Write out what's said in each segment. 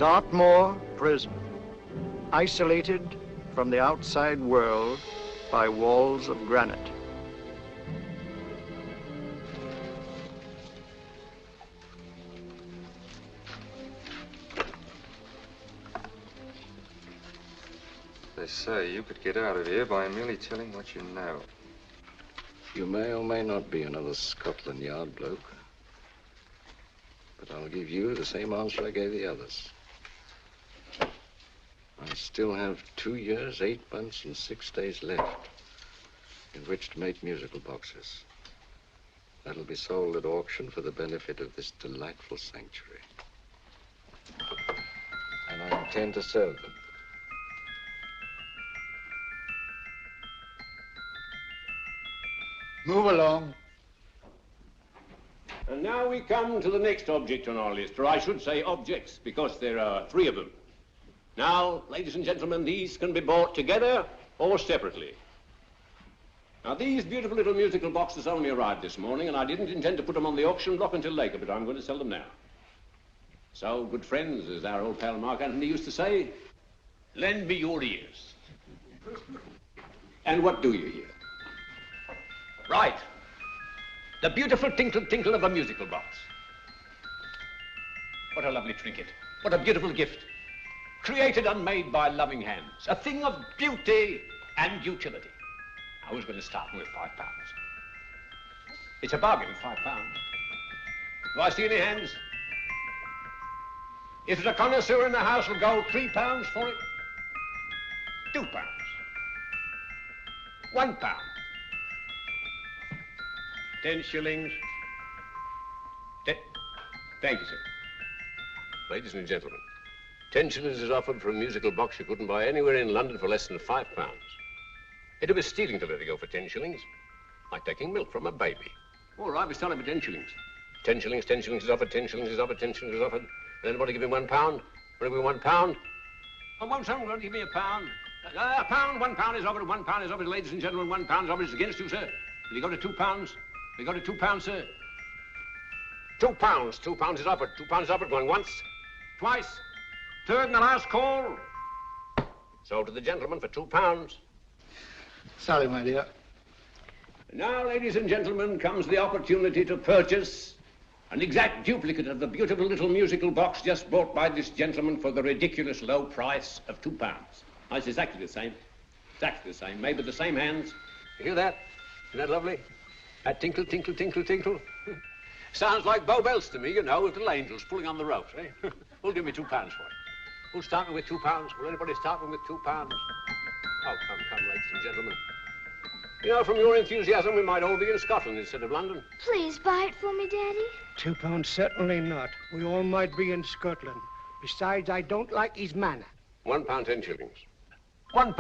Dartmoor prison, isolated from the outside world by walls of granite. They say you could get out of here by merely telling what you know. You may or may not be another Scotland Yard bloke. But I'll give you the same answer I gave the others. I still have 2 years, 8 months, and 6 days left in which to make musical boxes. That'll be sold at auction for the benefit of this delightful sanctuary. And I intend to serve them. Move along. And now we come to the next object on our list, or I should say objects, because there are 3 of them. Now, ladies and gentlemen, these can be bought together or separately. Now, these beautiful little musical boxes only arrived this morning, and I didn't intend to put them on the auction block until later, but I'm going to sell them now. So, good friends, as our old pal Mark Antony used to say, lend me your ears. And what do you hear? Right. The beautiful tinkle tinkle of a musical box. What a lovely trinket. What a beautiful gift. Created and made by loving hands. A thing of beauty and utility. I was going to start with £5. It's a bargain, £5. Do I see any hands? If there's a connoisseur in the house, will go £3 for it. £2. £1. 10 shillings. Thank you, sir. Ladies and gentlemen, 10 shillings is offered for a musical box you couldn't buy anywhere in London for less than £5. It'd be stealing to let it go for 10 shillings. Like taking milk from a baby. All right, we're selling for 10 shillings. 10 shillings, 10 shillings is offered, 10 shillings is offered, 10 shillings is offered. And anybody give him £1? Want to give him £1? I won't someone give me a pound. A pound, £1 is offered, £1 is offered, ladies and gentlemen, £1 is offered. It's against you, sir. Will you go to £2? We go to £2, sir. £2. £2 is offered. £2 is offered. Going once, twice, third and the last call. Sold to the gentleman for £2. Sorry, my dear. Now, ladies and gentlemen, comes the opportunity to purchase an exact duplicate of the beautiful little musical box just bought by this gentleman for the ridiculous low price of £2. Now, it's exactly the same. Exactly the same. Made with the same hands. You hear that? Isn't that lovely? That tinkle, tinkle, tinkle, tinkle. Sounds like Bow Bells to me, you know, with little angels pulling on the ropes, eh? Who'll give me £2 for it? Who'll start me with £2? Will anybody start me with £2? Oh, come, ladies and gentlemen. You know, from your enthusiasm, we might all be in Scotland instead of London. Please buy it for me, Daddy. £2, certainly not. We all might be in Scotland. Besides, I don't like his manner. £1, 10 shillings. £1.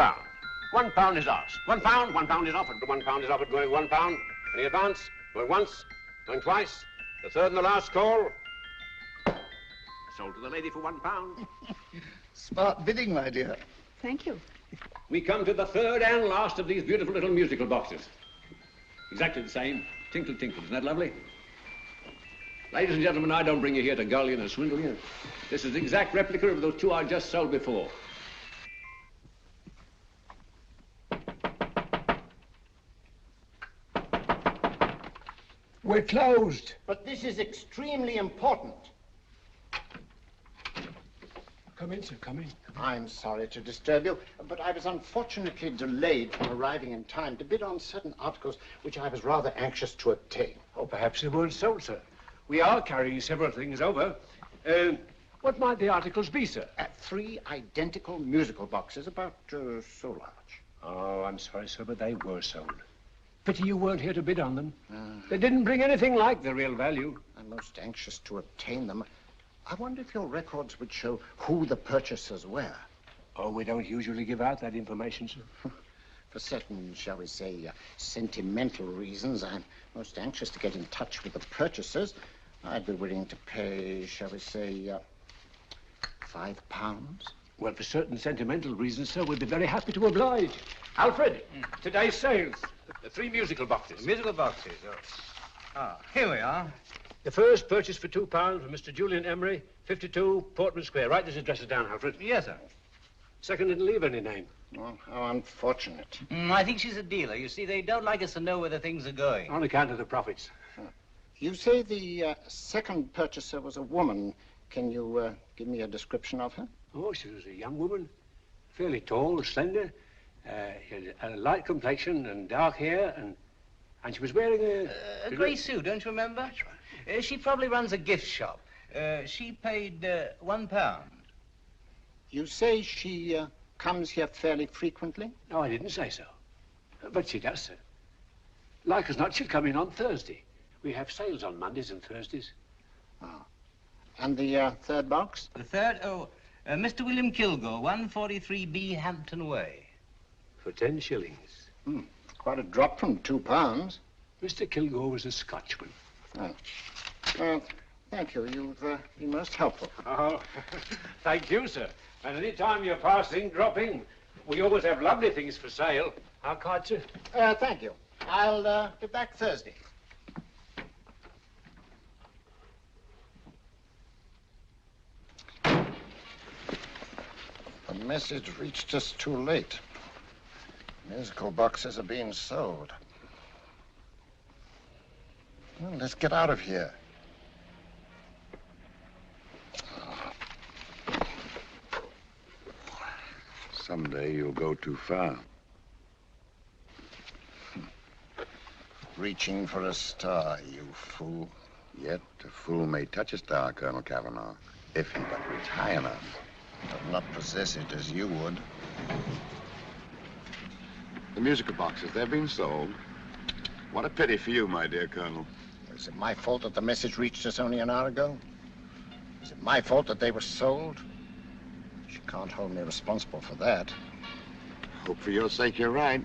£1 is ours. £1 is offered. £1 is offered, going £1. Any advance? Going once, going twice, the third and the last call. Sold to the lady for £1. Smart bidding, my dear. Thank you. We come to the third and last of these beautiful little musical boxes. Exactly the same. Tinkle, tinkle. Isn't that lovely? Ladies and gentlemen, I don't bring you here to gull you and swindle you. This is the exact replica of those 2 I just sold before. We're closed. But this is extremely important. Come in, sir, come in. I'm sorry to disturb you, but I was unfortunately delayed from arriving in time to bid on certain articles which I was rather anxious to obtain. Oh, perhaps they weren't sold, sir. We are carrying several things over. What might the articles be, sir? 3 identical musical boxes, about so large. Oh, I'm sorry, sir, but they were sold. Pity you weren't here to bid on them. They didn't bring anything like the real value. I'm most anxious to obtain them. I wonder if your records would show who the purchasers were. Oh, we don't usually give out that information, sir. For certain, shall we say, sentimental reasons, I'm most anxious to get in touch with the purchasers. I'd be willing to pay, shall we say, £5. Well, for certain sentimental reasons, sir, we'd be very happy to oblige. Alfred, today's sales. The 3 musical boxes. Musical boxes, oh. Ah, here we are. The first purchase for £2 from Mr. Julian Emery, 52 Portman Square. Write these addresses down, Alfred. Yes, sir. Second didn't leave any name. Well, how unfortunate. I think she's a dealer. You see, they don't like us to know where the things are going. On account of the profits. You say the second purchaser was a woman. Can you give me a description of her? Oh, she was a young woman, fairly tall, slender. She had a light complexion and dark hair, and she was wearing A grey suit, don't you remember? That's right. She probably runs a gift shop. She paid £1. You say she comes here fairly frequently? No, I didn't say so. But she does, sir. Like as not, she'll come in on Thursday. We have sales on Mondays and Thursdays. And the third box? The third, Mr. William Kilgore, 143B Hampton Way. For 10 shillings. Quite a drop from £2. Mr. Kilgore was a Scotchman. Well, thank you. You've been most helpful. Oh, thank you, sir. And any time you're passing, dropping, we always have lovely things for sale. How kind, sir? Thank you. I'll be back Thursday. The message reached us too late. Musical boxes are being sold. Well, let's get out of here. Someday you'll go too far. Reaching for a star, you fool. Yet a fool may touch a star, Colonel Cavanaugh, if he but reach high enough. But not possess it as you would. The musical boxes, they're being sold. What a pity for you, my dear Colonel. Is it my fault that the message reached us only an hour ago? Is it my fault that they were sold? She can't hold me responsible for that. Hope for your sake you're right.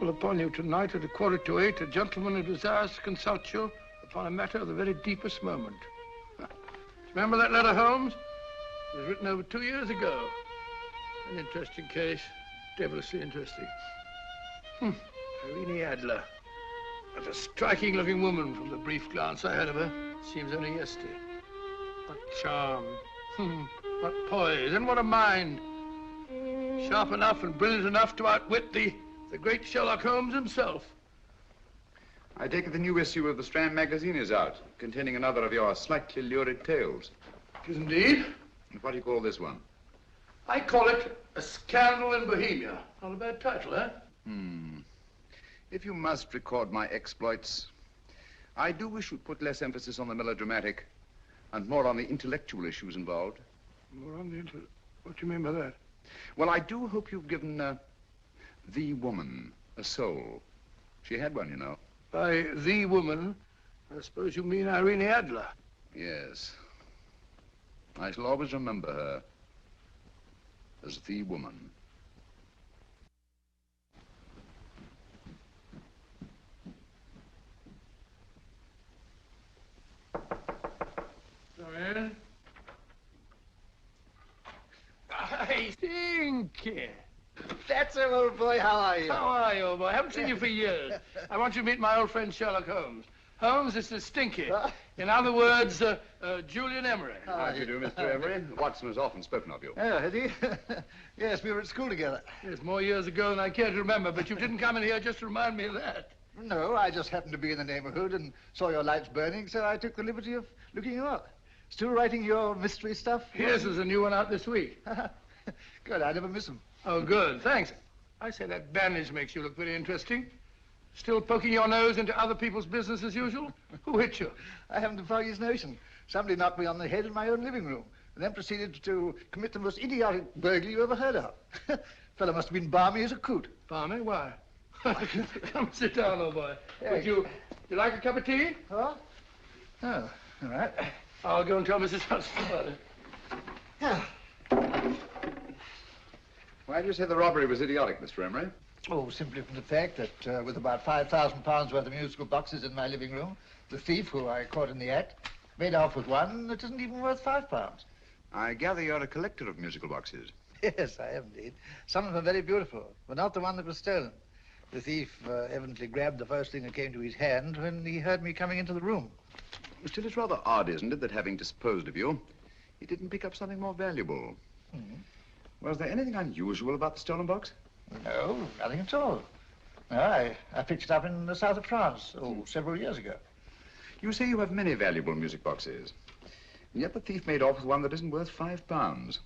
Upon you tonight at 7:45, a gentleman who desires to consult you upon a matter of the very deepest moment. Remember that letter, Holmes? It was written over 2 years ago. An interesting case, devilishly interesting. Irene Adler. What a striking-looking woman from the brief glance I had of her. Seems only yesterday. What charm. What poise, and what a mind. Sharp enough and brilliant enough to outwit the great Sherlock Holmes himself. I take it the new issue of the Strand magazine is out, containing another of your slightly lurid tales. It is indeed. And what do you call this one? I call it A Scandal in Bohemia. Not a bad title, eh? If you must record my exploits, I do wish you'd put less emphasis on the melodramatic and more on the intellectual issues involved. More on the What do you mean by that? Well, I do hope you've given the woman a soul. She had one, you know. By the woman, I suppose you mean Irene Adler. Yes. I shall always remember her as the woman. Come in. I think. That's him, old boy. How are you? How are you, old boy? I haven't seen you for years. I want you to meet my old friend Sherlock Holmes. Holmes, this is Stinky. In other words, Julian Emery. How do you do, Mr. Emery? Watson has often spoken of you. Oh, has he? Yes, we were at school together. Yes, more years ago than I care to remember, but you didn't come in here just to remind me of that. No, I just happened to be in the neighborhood and saw your lights burning, so I took the liberty of looking you up. Still writing your mystery stuff? Yes, there's a new one out this week. Good, I never miss them. Oh, good, thanks. I say that bandage makes you look very interesting. Still poking your nose into other people's business as usual? Who hit you? I haven't the foggiest notion. Somebody knocked me on the head in my own living room and then proceeded to commit the most idiotic burglary you ever heard of. Fellow must have been balmy as a coot. Balmy? Why? Come sit down, old boy. Would you like a cup of tea? Huh? Oh, all right. I'll go and tell Mrs. Hudson about it. Yeah. Why do you say the robbery was idiotic, Mr. Emery? Oh, simply from the fact that with about £5,000 worth of musical boxes in my living room, the thief, who I caught in the act, made off with one that isn't even worth £5. I gather you're a collector of musical boxes. Yes, I am indeed. Some of them are very beautiful, but not the one that was stolen. The thief evidently grabbed the first thing that came to his hand when he heard me coming into the room. Still, it's rather odd, isn't it, that having disposed of you, he didn't pick up something more valuable. Mm-hmm. Was there anything unusual about the stolen box? No, nothing at all. No, I picked it up in the south of France, several years ago. You say you have many valuable music boxes, and yet the thief made off with one that isn't worth £5.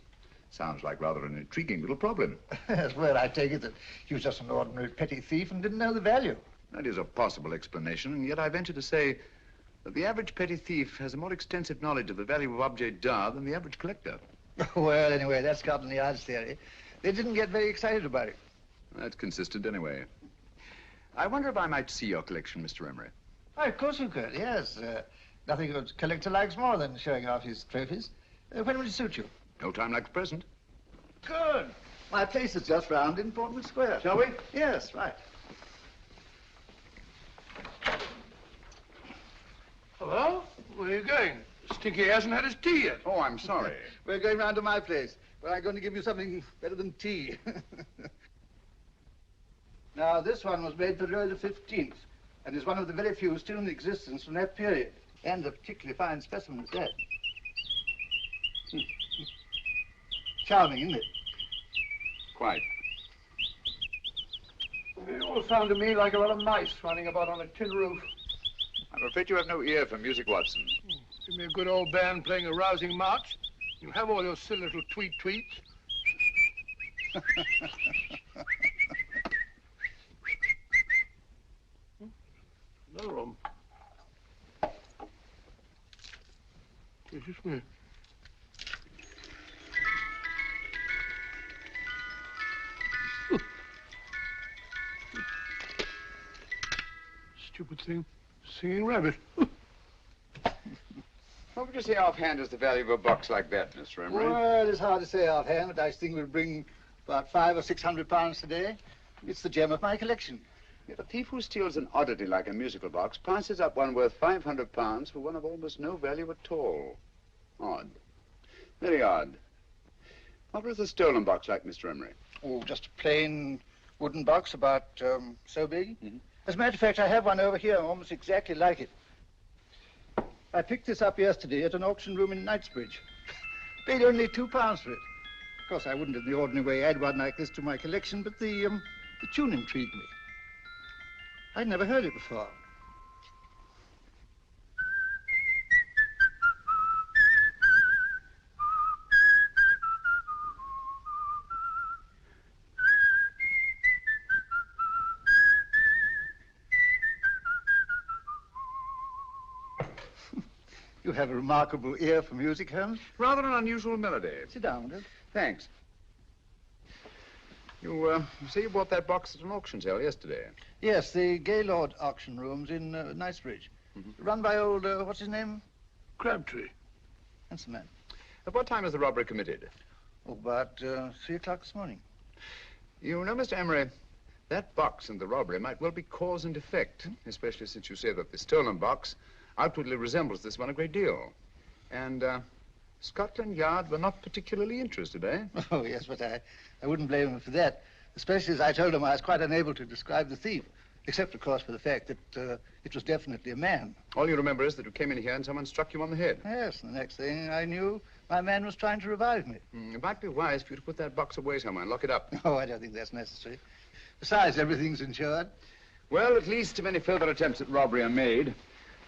Sounds like rather an intriguing little problem. Yes, well, I take it that he was just an ordinary petty thief and didn't know the value. That is a possible explanation, and yet I venture to say that the average petty thief has a more extensive knowledge of the value of objets d'art than the average collector. Well, anyway, that's Scotland Yard's theory. They didn't get very excited about it. That's consistent anyway. I wonder if I might see your collection, Mr. Emery. Oh, of course you could, yes. Nothing a collector likes more than showing off his trophies. When would it suit you? No time like the present. Good. My place is just round in Portman Square. Shall we? Yes, right. Hello? Where are you going? Stinky hasn't had his tea yet. Oh, I'm sorry. We're going round to my place, where I'm going to give you something better than tea. Now, this one was made for Louis XV, and is one of the very few still in existence from that period, and a particularly fine specimen at that. Charming, isn't it? Quite. It all sounded to me like a lot of mice running about on a tin roof. I'm afraid you have no ear for music, Watson. Give me a good old band playing a rousing march. You have all your silly little tweets. Another one. It's just me. Stupid thing. Singing rabbit. What would you say offhand is the value of a box like that, Mr. Emery? Well, it's hard to say offhand, but I think we'll bring about £500 or £600 today. It's the gem of my collection. Yet a thief who steals an oddity like a musical box passes up one worth £500 for one of almost no value at all. Odd. Very odd. What was the stolen box like, Mr. Emery? Oh, just a plain wooden box about so big. Mm-hmm. As a matter of fact, I have one over here almost exactly like it. I picked this up yesterday at an auction room in Knightsbridge. Paid only £2 for it. Of course, I wouldn't in the ordinary way add one like this to my collection, but the tune intrigued me. I'd never heard it before. You have a remarkable ear for music, Holmes. Rather an unusual melody. Sit down, will you? Thanks. You say you bought that box at an auction sale yesterday? Yes, the Gaylord auction rooms in Knightsbridge. Mm-hmm. Run by old, what's his name? Crabtree. That's the man. At what time was the robbery committed? Oh, about 3 o'clock this morning. You know, Mr. Emery, that box and the robbery might well be cause and effect, especially since you say that the stolen box outwardly resembles this one a great deal. And Scotland Yard were not particularly interested, eh? Oh, yes, but I wouldn't blame him for that, especially as I told him I was quite unable to describe the thief, except, of course, for the fact that it was definitely a man. All you remember is that you came in here and someone struck you on the head. Yes, and the next thing I knew, my man was trying to revive me. It might be wise for you to put that box away somewhere and lock it up. Oh, I don't think that's necessary. Besides, everything's insured. Well, at least if any further attempts at robbery are made,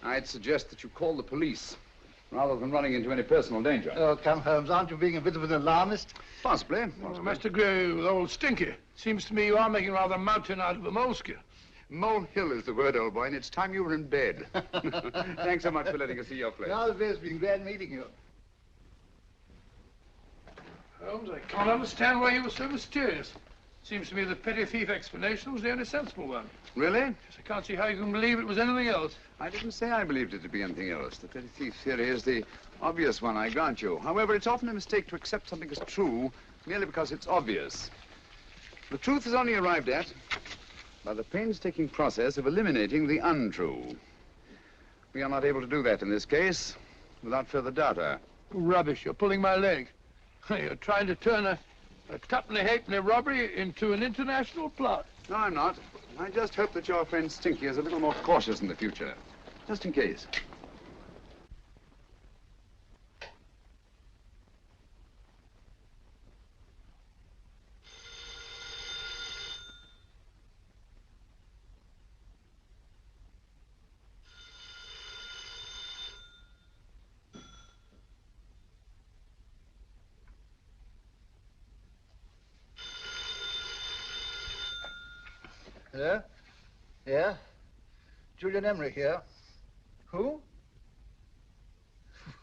I'd suggest that you call the police, rather than running into any personal danger. Oh, come, Holmes, aren't you being a bit of an alarmist? Possibly. Well, I must agree with old Stinky. Seems to me you are making rather a mountain out of a moleskin. Molehill is the word, old boy, and it's time you were in bed. Thanks so much for letting us see your place. Now, it's been glad meeting you. Holmes, I can't understand why you were so mysterious. Seems to me the petty thief explanation was the only sensible one. Really? Yes, I can't see how you can believe it was anything else. I didn't say I believed it to be anything else. The petty thief theory is the obvious one, I grant you. However, it's often a mistake to accept something as true merely because it's obvious. The truth is only arrived at by the painstaking process of eliminating the untrue. We are not able to do that in this case without further data. Rubbish, you're pulling my leg. You're trying to turn a tuppenny halfpenny robbery into an international plot. No, I'm not. I just hope that your friend Stinky is a little more cautious in the future. Just in case. Hello? Yeah? Julian Emery here. Who?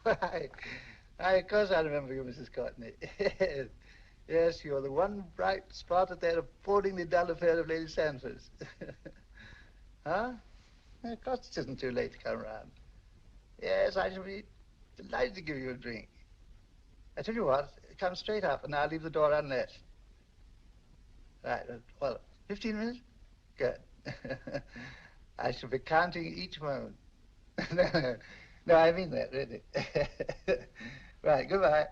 Why, of course I remember you, Mrs. Courtney. Yes, you're the one bright spot at that appallingly dull affair of Lady Sanford's. Huh? Of course it isn't too late to come round. Yes, I shall be delighted to give you a drink. I tell you what, come straight up and I'll leave the door unlatched. Right, well, 15 minutes? Good. I shall be counting each moment. No, I mean that, really. Right, goodbye.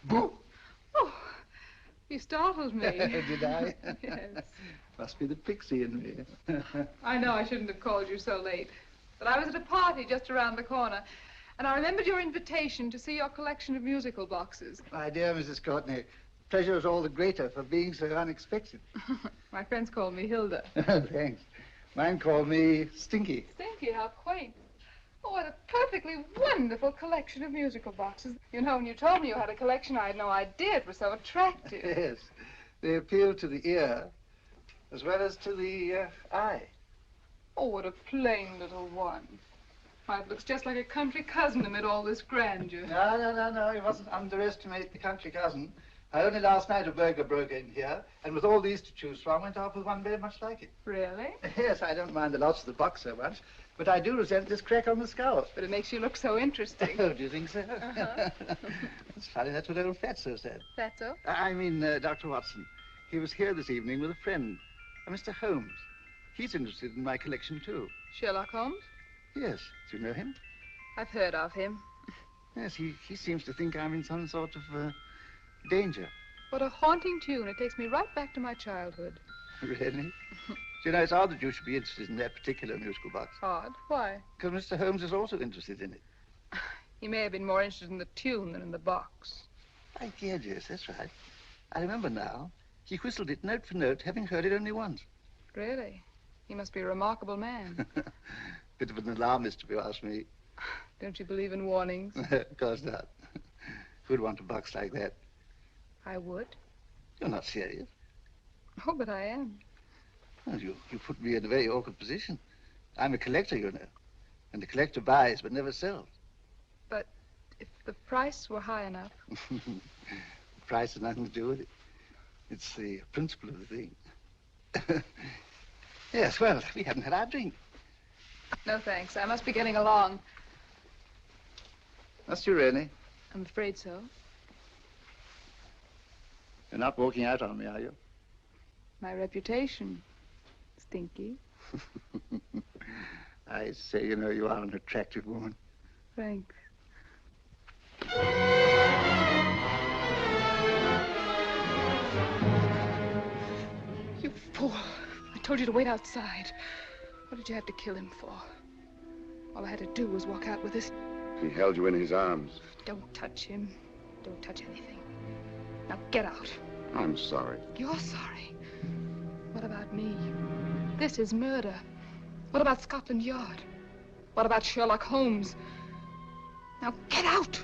Boo! Oh, you startled me. Did I? Yes. Must be the pixie in me. I know I shouldn't have called you so late, but I was at a party just around the corner, and I remembered your invitation to see your collection of musical boxes. My dear Mrs. Courtney, the pleasure is all the greater for being so unexpected. My friends call me Hilda. Thanks. Mine called me Stinky. Stinky, how quaint. Oh, what a perfectly wonderful collection of musical boxes. You know, when you told me you had a collection, I had no idea it was so attractive. Yes. They appeal to the ear as well as to the eye. Oh, what a plain little one. Why, it looks just like a country cousin amid all this grandeur. No. You mustn't underestimate the country cousin. Only last night a burglar broke in here, and with all these to choose from, went off with one very much like it. Really? Yes, I don't mind the loss of the box so much, but I do resent this crack on the skull. But it makes you look so interesting. Oh, do you think so? Uh-huh. It's funny, that's what old Fatso said. Fatso? I mean, Dr. Watson. He was here this evening with a friend, a Mr. Holmes. He's interested in my collection, too. Sherlock Holmes? Yes. Do you know him? I've heard of him. Yes, he seems to think I'm in some sort of danger. What a haunting tune. It takes me right back to my childhood. Really? You know, it's odd that you should be interested in that particular musical box. Odd? Why? Because Mr. Holmes is also interested in it. He may have been more interested in the tune than in the box. My dear, yes, that's right. I remember now. He whistled it note for note, having heard it only once. Really? He must be a remarkable man. Bit of an alarmist, if you ask me. Don't you believe in warnings? Of course not. Who'd want a box like that? I would. You're not serious. Oh, but I am. Well, you put me in a very awkward position. I'm a collector, you know. And the collector buys but never sells. But if the price were high enough... The price has nothing to do with it. It's the principle of the thing. Yes, well, we haven't had our drink. No, thanks. I must be getting along. Must you really? I'm afraid so. You're not walking out on me, are you? My reputation, Stinky. I say, you know, you are an attractive woman. Thanks. You fool. I told you to wait outside. What did you have to kill him for? All I had to do was walk out with this. He held you in his arms. Don't touch him. Don't touch anything. Now get out. I'm sorry. You're sorry. What about me? This is murder. What about Scotland Yard? What about Sherlock Holmes? Now get out!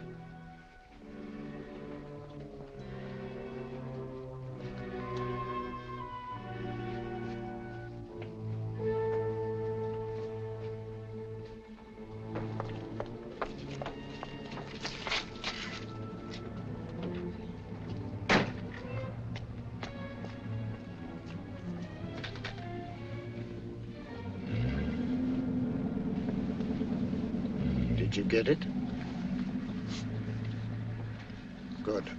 Did you get it? Good.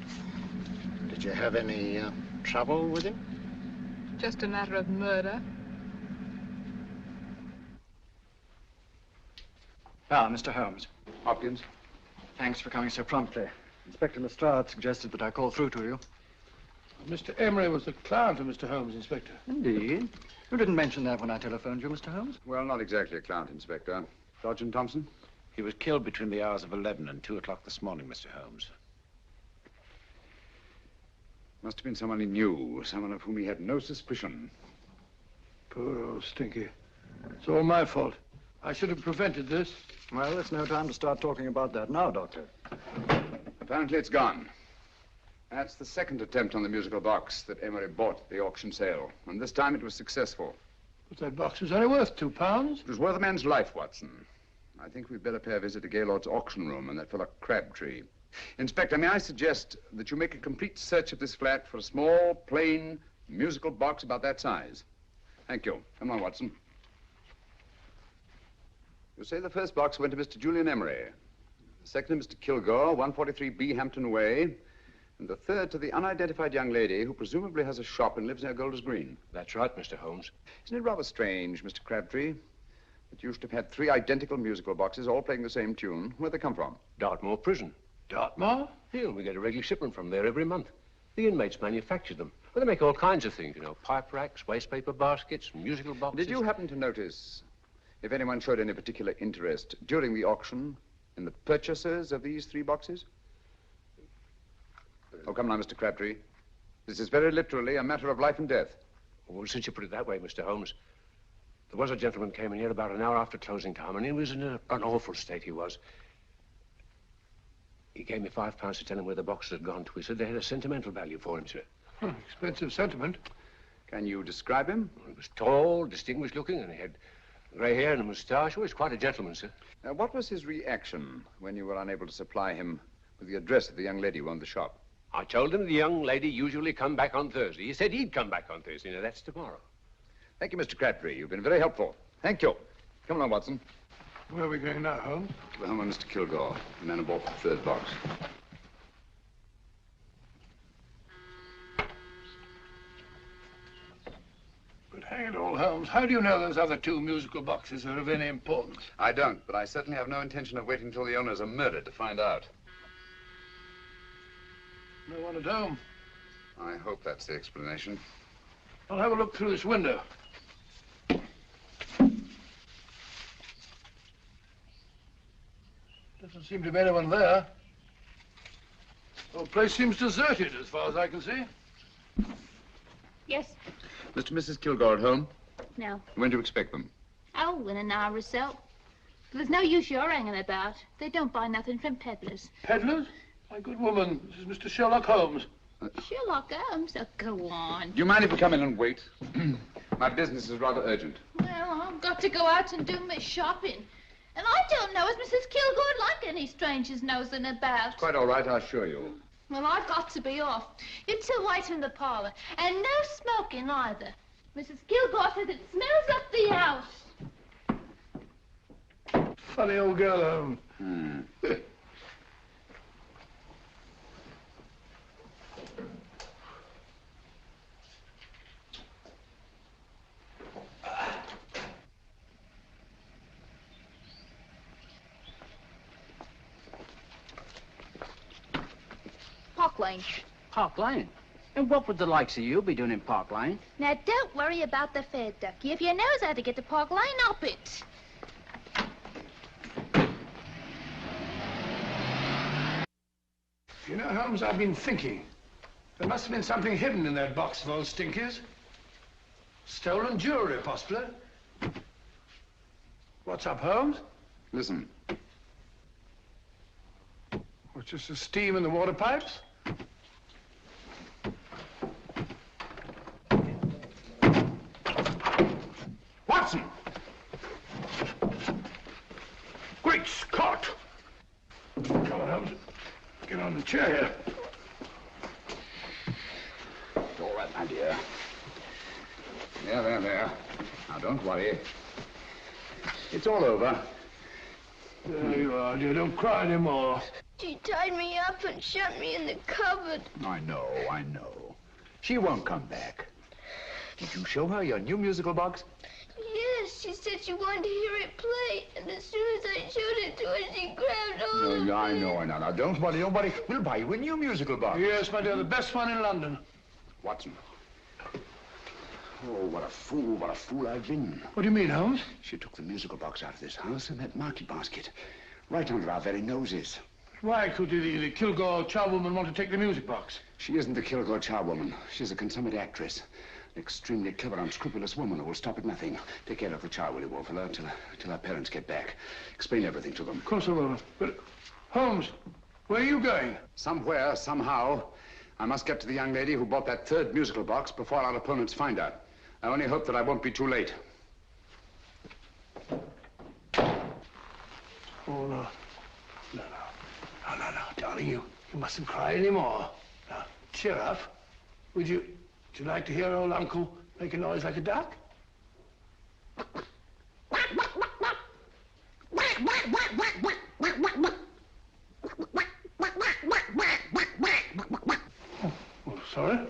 Did you have any trouble with him? Just a matter of murder. Ah, Mr. Holmes. Hopkins. Thanks for coming so promptly. Inspector Lestrade suggested that I call through to you. Mr. Emery was the client of Mr. Holmes, Inspector. Indeed. You didn't mention that when I telephoned you, Mr. Holmes. Well, not exactly a client, Inspector. Sergeant Thompson? He was killed between the hours of 11 and 2 o'clock this morning, Mr. Holmes. Must have been someone he knew, someone of whom he had no suspicion. Poor old Stinky. It's all my fault. I should have prevented this. Well, it's no time to start talking about that now, Doctor. Apparently it's gone. That's the second attempt on the musical box that Emery bought at the auction sale. And this time it was successful. But that box was only worth £2. It was worth a man's life, Watson. I think we'd better pay a visit to Gaylord's auction room and that fellow Crabtree. Inspector, may I suggest that you make a complete search of this flat for a small, plain, musical box about that size? Thank you. Come on, Watson. You say the first box went to Mr. Julian Emery. The second to Mr. Kilgore, 143B Hampton Way. And the third to the unidentified young lady who presumably has a shop and lives near Golders Green. That's right, Mr. Holmes. Isn't it rather strange, Mr. Crabtree, that you should have had 3 identical musical boxes all playing the same tune? Where'd they come from? Dartmoor Prison. Dartmoor? Yeah, we get a regular shipment from there every month. The inmates manufacture them. Well, they make all kinds of things, you know, pipe racks, waste paper baskets, musical boxes. Did you happen to notice if anyone showed any particular interest during the auction in the purchasers of these 3 boxes? Oh, come now, Mr. Crabtree. This is very literally a matter of life and death. Well, since you put it that way, Mr. Holmes, there was a gentleman came in here about an hour after closing time, and he was in an awful state, he was. He gave me £5 to tell him where the boxes had gone to. He said they had a sentimental value for him, sir. Expensive sentiment. Can you describe him? He was tall, distinguished looking, and he had grey hair and a moustache. Oh, he was quite a gentleman, sir. What was his reaction when you were unable to supply him with the address of the young lady who owned the shop? I told him the young lady usually come back on Thursday. He said he'd come back on Thursday. Now, that's tomorrow. Thank you, Mr. Crabtree. You've been very helpful. Thank you. Come along, Watson. Where are we going now, Holmes? To the home of Mr. Kilgore, the man who bought the 3rd box. But hang it all, Holmes, how do you know those other 2 musical boxes are of any importance? I don't, but I certainly have no intention of waiting until the owners are murdered to find out. No one at home. I hope that's the explanation. I'll have a look through this window. Doesn't seem to be anyone there. The whole place seems deserted as far as I can see. Yes. Mr. and Mrs. Kilgore at home? No. When do you expect them? Oh, in an hour or so. There's no use your hanging about. They don't buy nothing from peddlers. Peddlers? My good woman, this is Mr. Sherlock Holmes. Sherlock Holmes? Oh, go on. Do you mind if we come in and wait? My business is rather urgent. Well, I've got to go out and do my shopping. And I don't know as Mrs. Kilgore like any strangers nosing about. Quite all right, I assure you. Well, I've got to be off. You 2 wait in the parlor. And no smoking either. Mrs. Kilgore says it smells up the house. Funny old girl, Holmes. Park Lane. Park Lane? And what would the likes of you be doing in Park Lane? Now, don't worry about the fare, Ducky. If you knows how to get to Park Lane, up it. You know, Holmes, I've been thinking. There must have been something hidden in that box of old Stinky's. Stolen jewelry, possibly. What's up, Holmes? Listen. What's just the steam in the water pipes? Watson! Great Scott! Come on, Holmes. Get on the chair here. It's all right, my dear. There. Now, don't worry. It's all over. There you are, dear. Don't cry anymore. She tied me up and shut me in the cupboard. I know. She won't come back. Did you show her your new musical box? Yes, she said she wanted to hear it play, and as soon as I showed it to her, she grabbed hold of No, it. I know. Now, don't worry. We'll buy you a new musical box. Yes, my dear, the best one in London. Watson. Oh, what a fool I've been. What do you mean, Holmes? She took the musical box out of this house in that market basket, right under our very noses. Why could the Kilgore charwoman want to take the music box? She isn't the Kilgore charwoman. She's a consummate actress. An extremely clever, unscrupulous woman who will stop at nothing. Take care of the child, will you, Wolfella, till our parents get back. Explain everything to them. Of course I will. But, Holmes, where are you going? Somewhere, somehow, I must get to the young lady who bought that third musical box before our opponents find her. I only hope that I won't be too late. Oh, no. No, darling, you mustn't cry anymore. Now, cheer up. Would you like to hear old Uncle make a noise like a duck? Oh, sorry.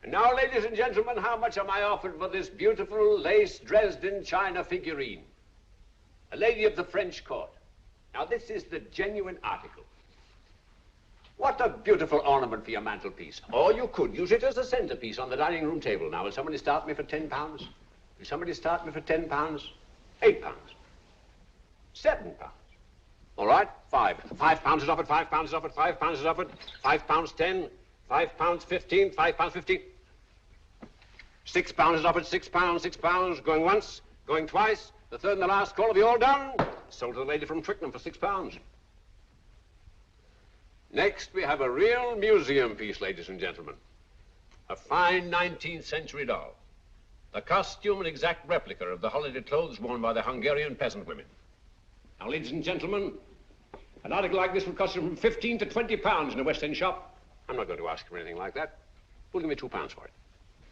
Now, ladies and gentlemen, how much am I offered for this beautiful lace Dresden china figurine? A lady of the French court. Now, this is the genuine article. What a beautiful ornament for your mantelpiece. Or you could use it as a centerpiece on the dining room table. Now, will somebody start me for £10? Will somebody start me for £10? £8? £7? All right, £5 is offered, £5 is offered, £5 is offered, £5.10, £5.15, £5.15. £6 is offered, £6, going once, going twice, the third and the last call. Have you all done? Sold to the lady from Twickenham for £6. Next, we have a real museum piece, ladies and gentlemen. A fine 19th century doll. The costume an exact replica of the holiday clothes worn by the Hungarian peasant women. Now, ladies and gentlemen, an article like this would cost you from £15 to £20 in a West End shop. I'm not going to ask for anything like that. Who'll give me £2 for it?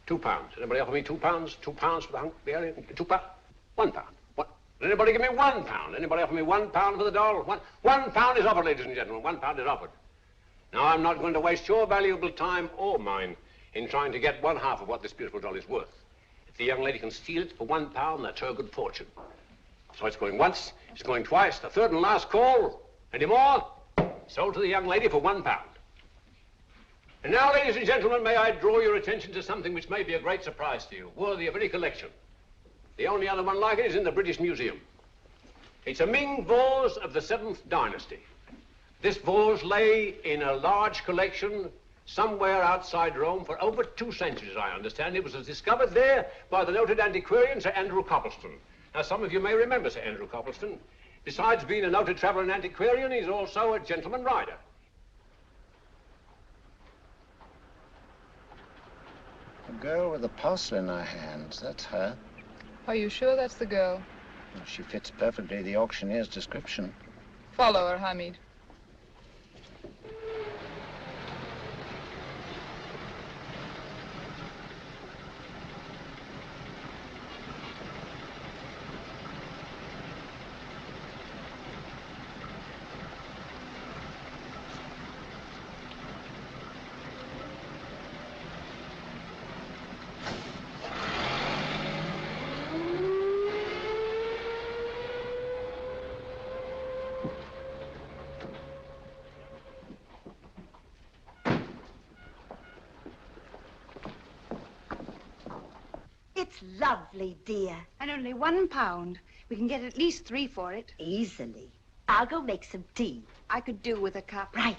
£2. Anybody offer me £2? £2 for the Hungarian? £2? £1. What? Anybody give me £1? Anybody offer me £1 for the doll? £1 is offered, ladies and gentlemen. £1 is offered. Now, I'm not going to waste your valuable time or mine in trying to get one half of what this beautiful doll is worth. If the young lady can steal it for £1, that's her good fortune. So it's going once, it's going twice, the third and last call. Any more? Sold to the young lady for £1. And now, ladies and gentlemen, may I draw your attention to something which may be a great surprise to you, worthy of any collection. The only other one like it is in the British Museum. It's a Ming vase of the 7th dynasty. This vase lay in a large collection somewhere outside Rome for over 2 centuries, I understand. It was discovered there by the noted antiquarian Sir Andrew Coppleston. Now, some of you may remember Sir Andrew Coppleston. Besides being a noted traveller and antiquarian, he's also a gentleman rider. The girl with the parcel in her hands, that's her. Are you sure that's the girl? Well, she fits perfectly the auctioneer's description. Follow her, Hamid. It's lovely, dear. And only £1. We can get at least 3 for it. Easily. I'll go make some tea. I could do with a cup. Right.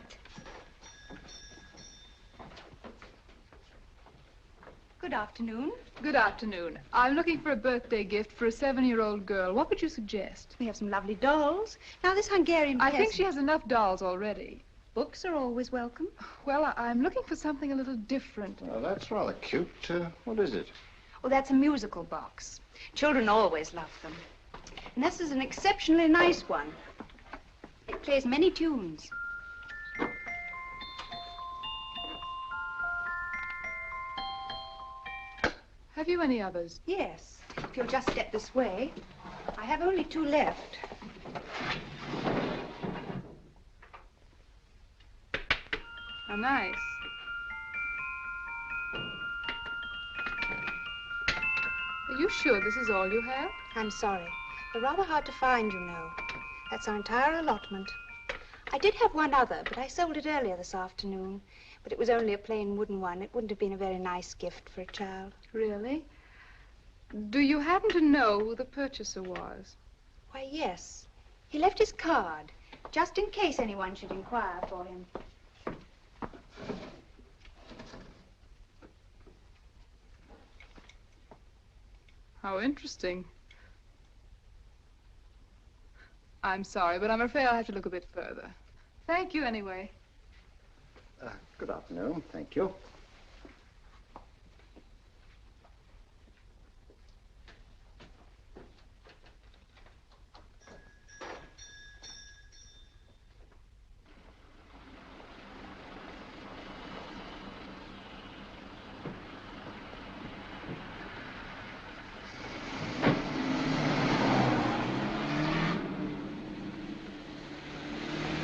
Good afternoon. Good afternoon. I'm looking for a birthday gift for a 7-year-old girl. What would you suggest? We have some lovely dolls. Now, this Hungarian I think peasant- she has enough dolls already. Books are always welcome. Well, I'm looking for something a little different. Well, that's rather cute. What is it? Well, that's a musical box. Children always love them. And this is an exceptionally nice one. It plays many tunes. Have you any others? Yes. If you'll just step this way. I have only 2 left. How nice. Are you sure this is all you have? I'm sorry. They're rather hard to find, you know. That's our entire allotment. I did have one other, but I sold it earlier this afternoon. But it was only a plain wooden one. It wouldn't have been a very nice gift for a child. Really? Do you happen to know who the purchaser was? Why, yes. He left his card, just in case anyone should inquire for him. How interesting. I'm sorry, but I'm afraid I'll have to look a bit further. Thank you anyway. Good afternoon. Thank you.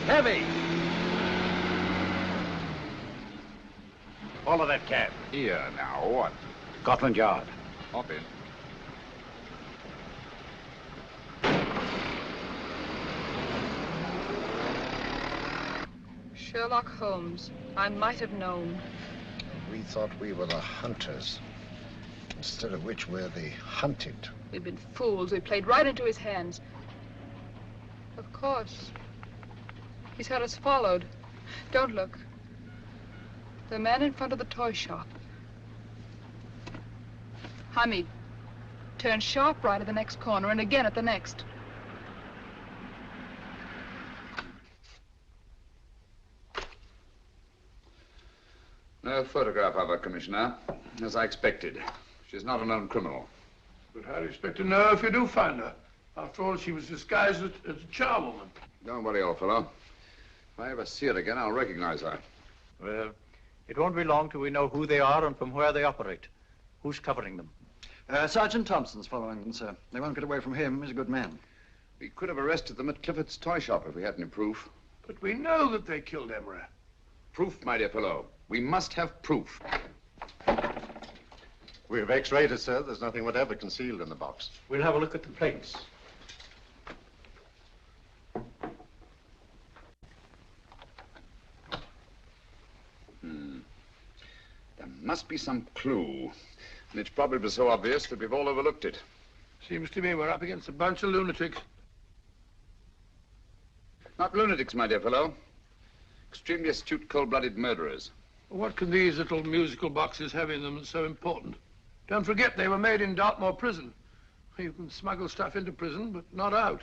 Heavy! Follow that cab. Here now, what? Scotland Yard. Hop in. Sherlock Holmes. I might have known. We thought we were the hunters, instead of which we're the hunted. We've been fools. We played right into his hands. Of course. He's had us followed. Don't look. The man in front of the toy shop. Hamid, turn sharp right at the next corner and again at the next. No photograph of her, Commissioner, as I expected. She's not a known criminal. But how do you expect to know if you do find her? After all, she was disguised as a charwoman. Don't worry, old fellow. If I ever see her again, I'll recognize her. Well, it won't be long till we know who they are and from where they operate. Who's covering them? Sergeant Thompson's following them, sir. They won't get away from him. He's a good man. We could have arrested them at Clifford's toy shop if we had any proof. But we know that they killed Emery. Proof, my dear fellow. We must have proof. We've x-rayed it, sir. There's nothing whatever concealed in the box. We'll have a look at the plates. There must be some clue. And it's probably so obvious that we've all overlooked it. Seems to me we're up against a bunch of lunatics. Not lunatics, my dear fellow. Extremely astute, cold-blooded murderers. What can these little musical boxes have in them that's so important? Don't forget they were made in Dartmoor prison. You can smuggle stuff into prison, but not out.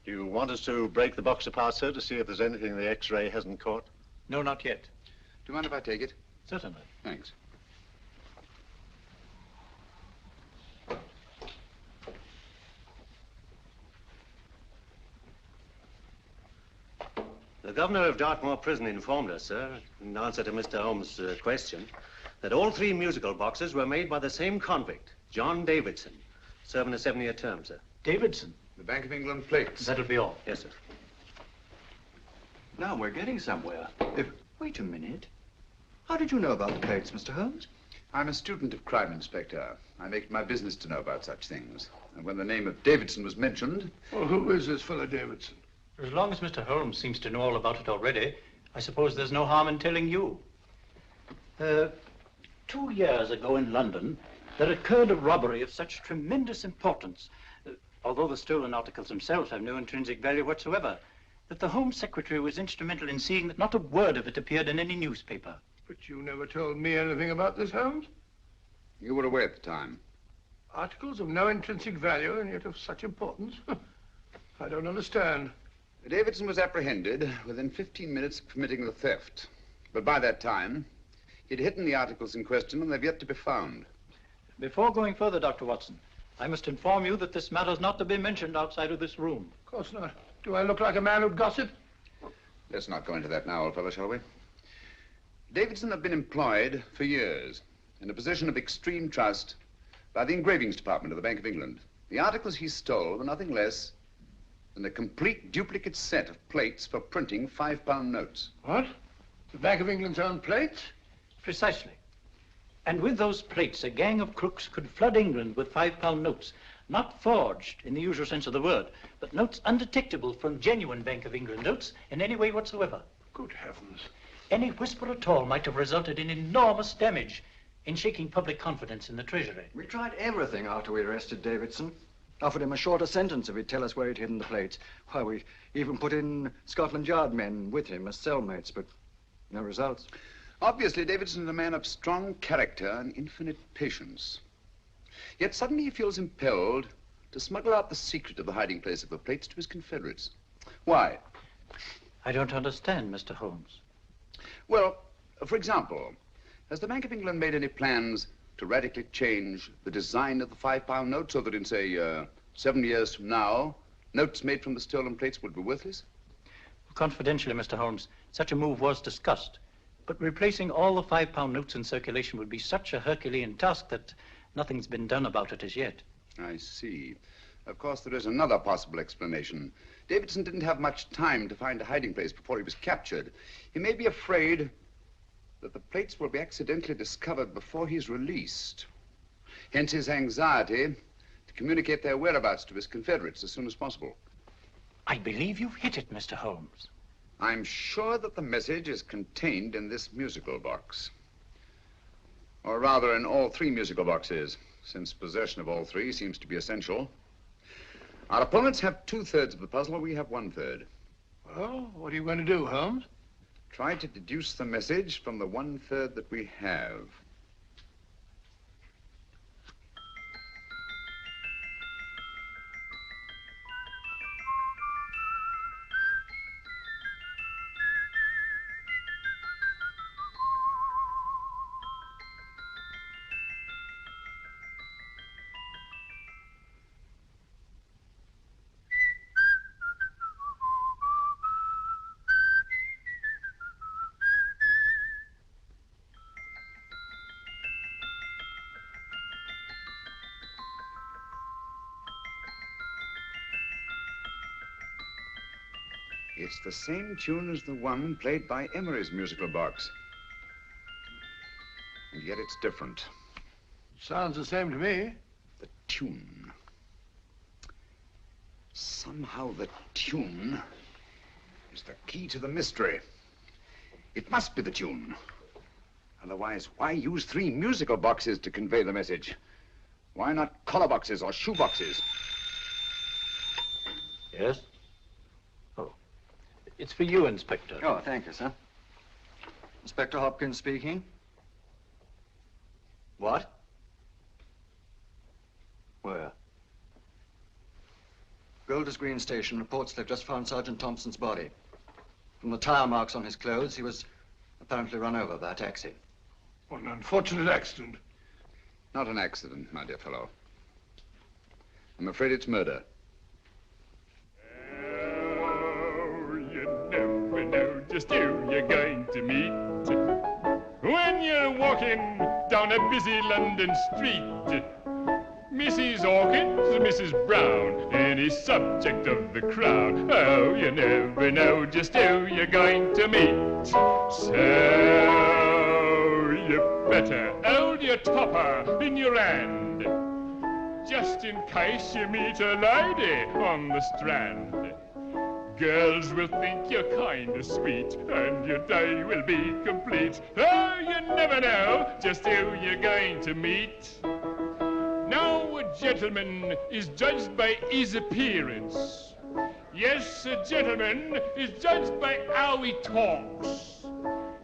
Do you want us to break the box apart, sir, to see if there's anything the x-ray hasn't caught? No, not yet. Do you mind if I take it? Certainly. Thanks. The governor of Dartmoor Prison informed us, sir, in answer to Mr. Holmes' question, that all 3 musical boxes were made by the same convict, John Davidson, serving a 7-year term, sir. Davidson? The Bank of England plates. That'll be all. Yes, sir. Now we're getting somewhere. Wait a minute. How did you know about the plates, Mr. Holmes? I'm a student of crime, Inspector. I make it my business to know about such things. And when the name of Davidson was mentioned... Well, who is this fellow Davidson? As long as Mr. Holmes seems to know all about it already, I suppose there's no harm in telling you. 2 years ago in London, there occurred a robbery of such tremendous importance, although the stolen articles themselves have no intrinsic value whatsoever, that the Home Secretary was instrumental in seeing that not a word of it appeared in any newspaper. But you never told me anything about this, Holmes. You were away at the time. Articles of no intrinsic value and yet of such importance? I don't understand. Davidson was apprehended within 15 minutes of committing the theft. But by that time, he'd hidden the articles in question and they've yet to be found. Before going further, Dr. Watson, I must inform you that this matter's not to be mentioned outside of this room. Of course not. Do I look like a man who'd gossip? Let's not go into that now, old fellow, shall we? Davidson had been employed for years in a position of extreme trust by the engravings department of the Bank of England. The articles he stole were nothing less than a complete duplicate set of plates for printing £5 notes. What? The Bank of England's own plates? Precisely. And with those plates, a gang of crooks could flood England with £5 notes, not forged in the usual sense of the word, but notes undetectable from genuine Bank of England notes in any way whatsoever. Good heavens. Any whisper at all might have resulted in enormous damage in shaking public confidence in the Treasury. We tried everything after we arrested Davidson. Offered him a shorter sentence if he'd tell us where he'd hidden the plates. Why, we even put in Scotland Yard men with him as cellmates, but no results. Obviously, Davidson is a man of strong character and infinite patience. Yet suddenly he feels impelled to smuggle out the secret of the hiding place of the plates to his confederates. Why? I don't understand, Mr. Holmes. Well, for example, has the Bank of England made any plans to radically change the design of the £5 note so that in, say, 7 years from now, notes made from the stolen plates would be worthless? Confidentially, Mr. Holmes, such a move was discussed. But replacing all the £5 notes in circulation would be such a Herculean task that nothing's been done about it as yet. I see. Of course, there is another possible explanation. Davidson didn't have much time to find a hiding place before he was captured. He may be afraid that the plates will be accidentally discovered before he's released. Hence his anxiety to communicate their whereabouts to his confederates as soon as possible. I believe you've hit it, Mr. Holmes. I'm sure that the message is contained in this musical box. Or rather, in all 3 musical boxes, since possession of all 3 seems to be essential. Our opponents have 2/3 of the puzzle, we have 1/3. Well, what are you going to do, Holmes? Try to deduce the message from the 1/3 that we have. It's the same tune as the one played by Emery's musical box. And yet it's different. Sounds the same to me. The tune. Somehow the tune is the key to the mystery. It must be the tune. Otherwise, why use 3 musical boxes to convey the message? Why not collar boxes or shoe boxes? Yes? It's for you, Inspector. Oh, thank you, sir. Inspector Hopkins speaking. What? Where? Golders Green Station reports they've just found Sergeant Thompson's body. From the tire marks on his clothes, he was apparently run over by a taxi. What an unfortunate accident. Not an accident, my dear fellow. I'm afraid it's murder. Just who you're going to meet when you're walking down a busy London street. Mrs. Hawkins, Mrs. Brown, any subject of the crowd. Oh, you never know just who you're going to meet. So you better hold your topper in your hand, just in case you meet a lady on the Strand. Girls will think you're kind of sweet, and your day will be complete. Oh, you never know just who you're going to meet. Now, a gentleman is judged by his appearance. Yes, a gentleman is judged by how he talks.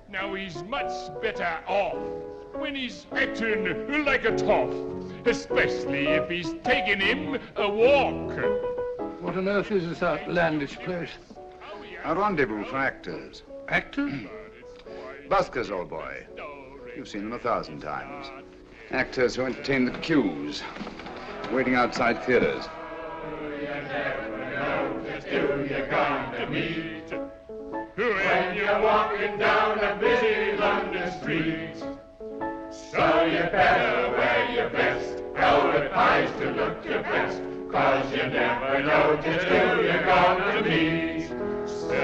Now, he's much better off when he's acting like a toff, especially if he's taking him a walk. What on earth is this outlandish place? A rendezvous for actors. Actors? Buskers, old boy. You've seen them 1,000 times. Actors who entertain the queues, waiting outside theaters. You never know just who you're going to meet when you're walking down a busy London street. So you better wear your best velvet ties to look your best, 'cause you never know just who you're going to meet. So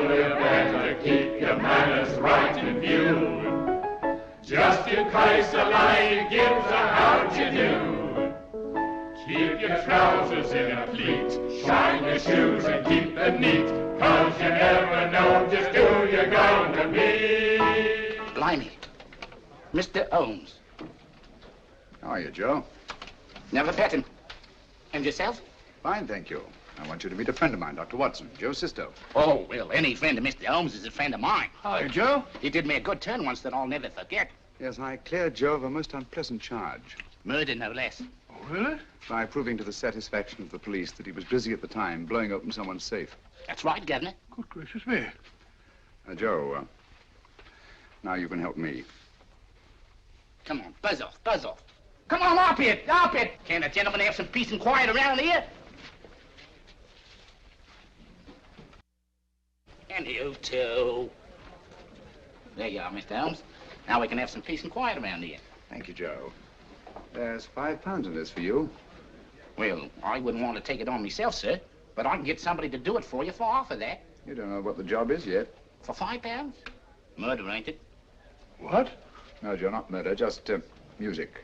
you better keep your manners right in view, just in case a lady gives a how'd you do. Keep your trousers in a pleat, shine your shoes and keep them neat, 'cause you never know just who you're going to meet. Blimey. Mr. Holmes. How are you, Joe? Never met him. And yourself? Fine, thank you. I want you to meet a friend of mine, Dr. Watson, Joe's sister. Oh, well, any friend of Mr. Holmes is a friend of mine. Hi, Joe. He did me a good turn once that I'll never forget. Yes, I cleared Joe of a most unpleasant charge. Murder, no less. Oh, really? By proving to the satisfaction of the police that he was busy at the time blowing open someone's safe. That's right, Governor. Good gracious me. Joe, now you can help me. Come on, buzz off, buzz off. Come on, up it, up it. Can't a gentleman have some peace and quiet around here? And you too. There you are, Mr. Holmes. Now we can have some peace and quiet around here. Thank you, Joe. There's £5 in this for you. Well, I wouldn't want to take it on myself, sir, but I can get somebody to do it for you for half of that. You don't know what the job is yet. For £5? Murder, ain't it? What? No, Joe, not murder, just music.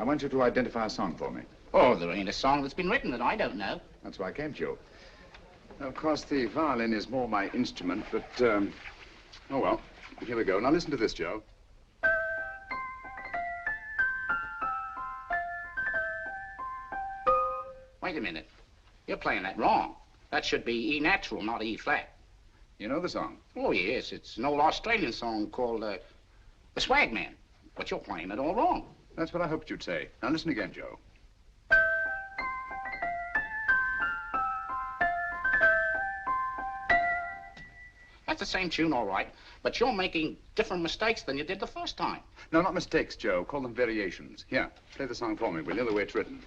I want you to identify a song for me. Oh, there ain't a song that's been written that I don't know. That's why I came to you. Of course, the violin is more my instrument, but, oh, well, here we go. Now, listen to this, Joe. Wait a minute. You're playing that wrong. That should be E natural, not E flat. You know the song? Oh, yes. It's an old Australian song called, The Swag Man. But you're playing it all wrong. That's what I hoped you'd say. Now, listen again, Joe. That's the same tune, all right, but you're making different mistakes than you did the first time. No, not mistakes, Joe. Call them variations. Here, play the song for me, will you, the way it's written.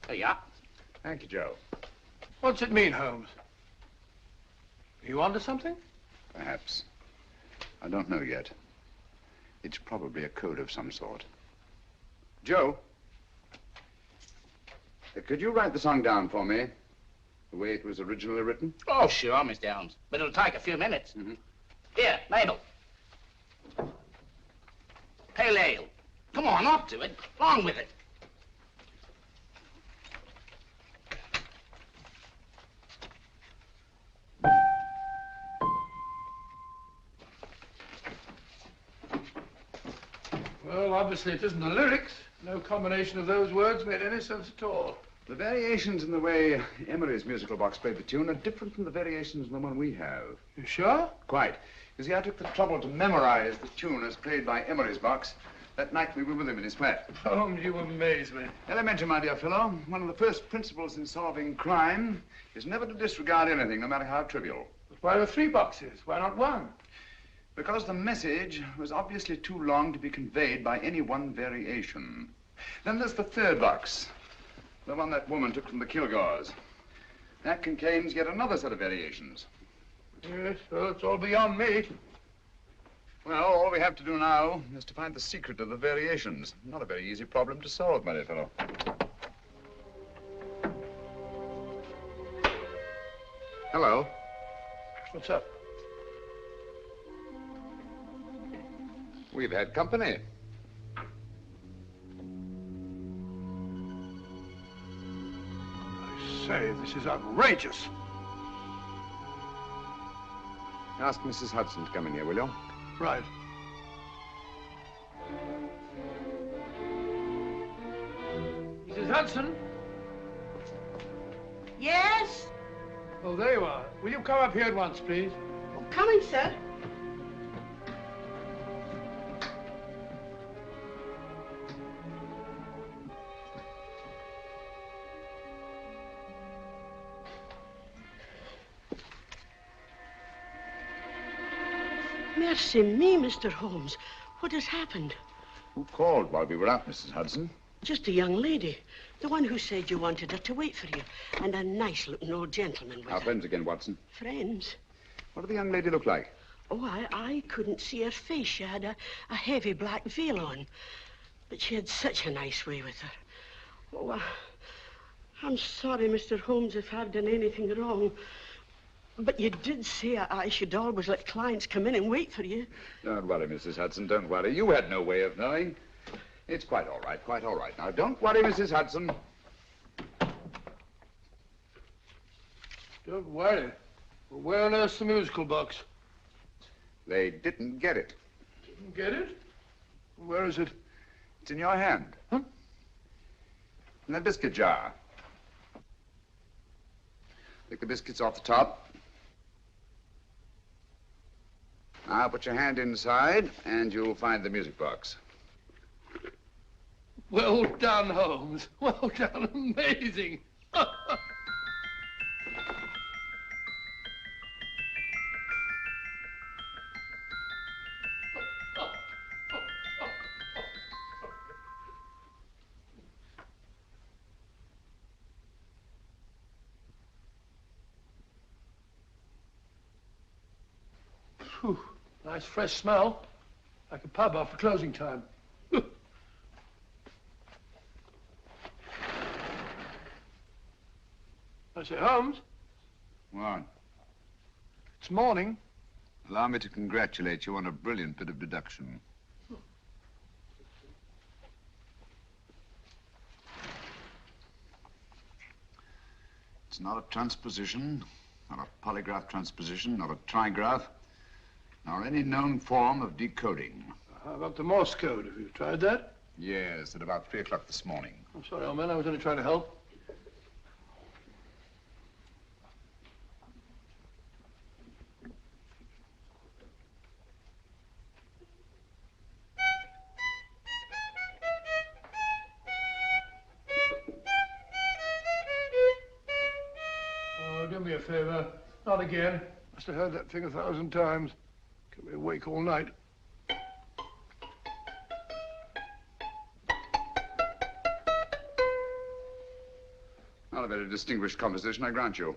There you are. Thank you, Joe. What's it mean, Holmes? Are you onto something? Perhaps. I don't know yet. It's probably a code of some sort. Joe, could you write the song down for me, the way it was originally written? Oh, sure, Mr. Holmes. But it'll take a few minutes. Here, Mabel. Pale ale. Come on, up to it. Along with it. Well, obviously it isn't the lyrics. No combination of those words made any sense at all. The variations in the way Emery's musical box played the tune are different from the variations in the one we have. You sure? Quite. You see, I took the trouble to memorize the tune as played by Emery's box that night we were with him in his flat. Holmes, you amaze me. Elementary, my dear fellow. One of the first principles in solving crime is never to disregard anything, no matter how trivial. But why are 3 boxes? Why not 1? Because the message was obviously too long to be conveyed by any one variation. Then there's the 3rd box, the one that woman took from the Kilgores. That contains yet another set of variations. Yes, well, it's all beyond me. Well, all we have to do now is to find the secret of the variations. Not a very easy problem to solve, my dear fellow. Hello. What's up? We've had company. I say, this is outrageous. Ask Mrs. Hudson to come in here, will you? Right. Hudson? Yes? Oh, there you are. Will you come up here at once, please? Oh, coming, sir. Mercy me, Mr. Holmes. What has happened? Who called while we were out, Mrs. Hudson? Just a young lady. The one who said you wanted her to wait for you. And a nice-looking old gentleman with Our her. friends again, Watson. Friends? What did the young lady look like? Oh, I couldn't see her face. She had a heavy black veil on. But she had such a nice way with her. Oh, I'm sorry, Mr. Holmes, if I've done anything wrong. But you did say I should always let clients come in and wait for you. Don't worry, Mrs. Hudson, don't worry. You had no way of knowing. It's quite all right, quite all right. Now, don't worry, Mrs. Hudson. Don't worry. Well, where on earth's the musical box? They didn't get it. Didn't get it? Where is it? It's in your hand. Huh? In that biscuit jar. Take the biscuits off the top. Now put your hand inside, and you'll find the music box. Well done, Holmes. Well done. Amazing. Whew. Nice fresh smell. Like a pub after closing time. I say, Holmes, What? it's morning. Allow me to congratulate you on a brilliant bit of deduction. It's not a transposition, not a polygraph transposition, not a trigraph, nor any known form of decoding. How about the Morse code? Have you tried that? Yes, at about 3 o'clock this morning. I'm sorry, old man. I was only trying to help. Oh, do me a favor. Not again. Must have heard that thing 1,000 times. Kept me awake all night. Not a very distinguished composition, I grant you.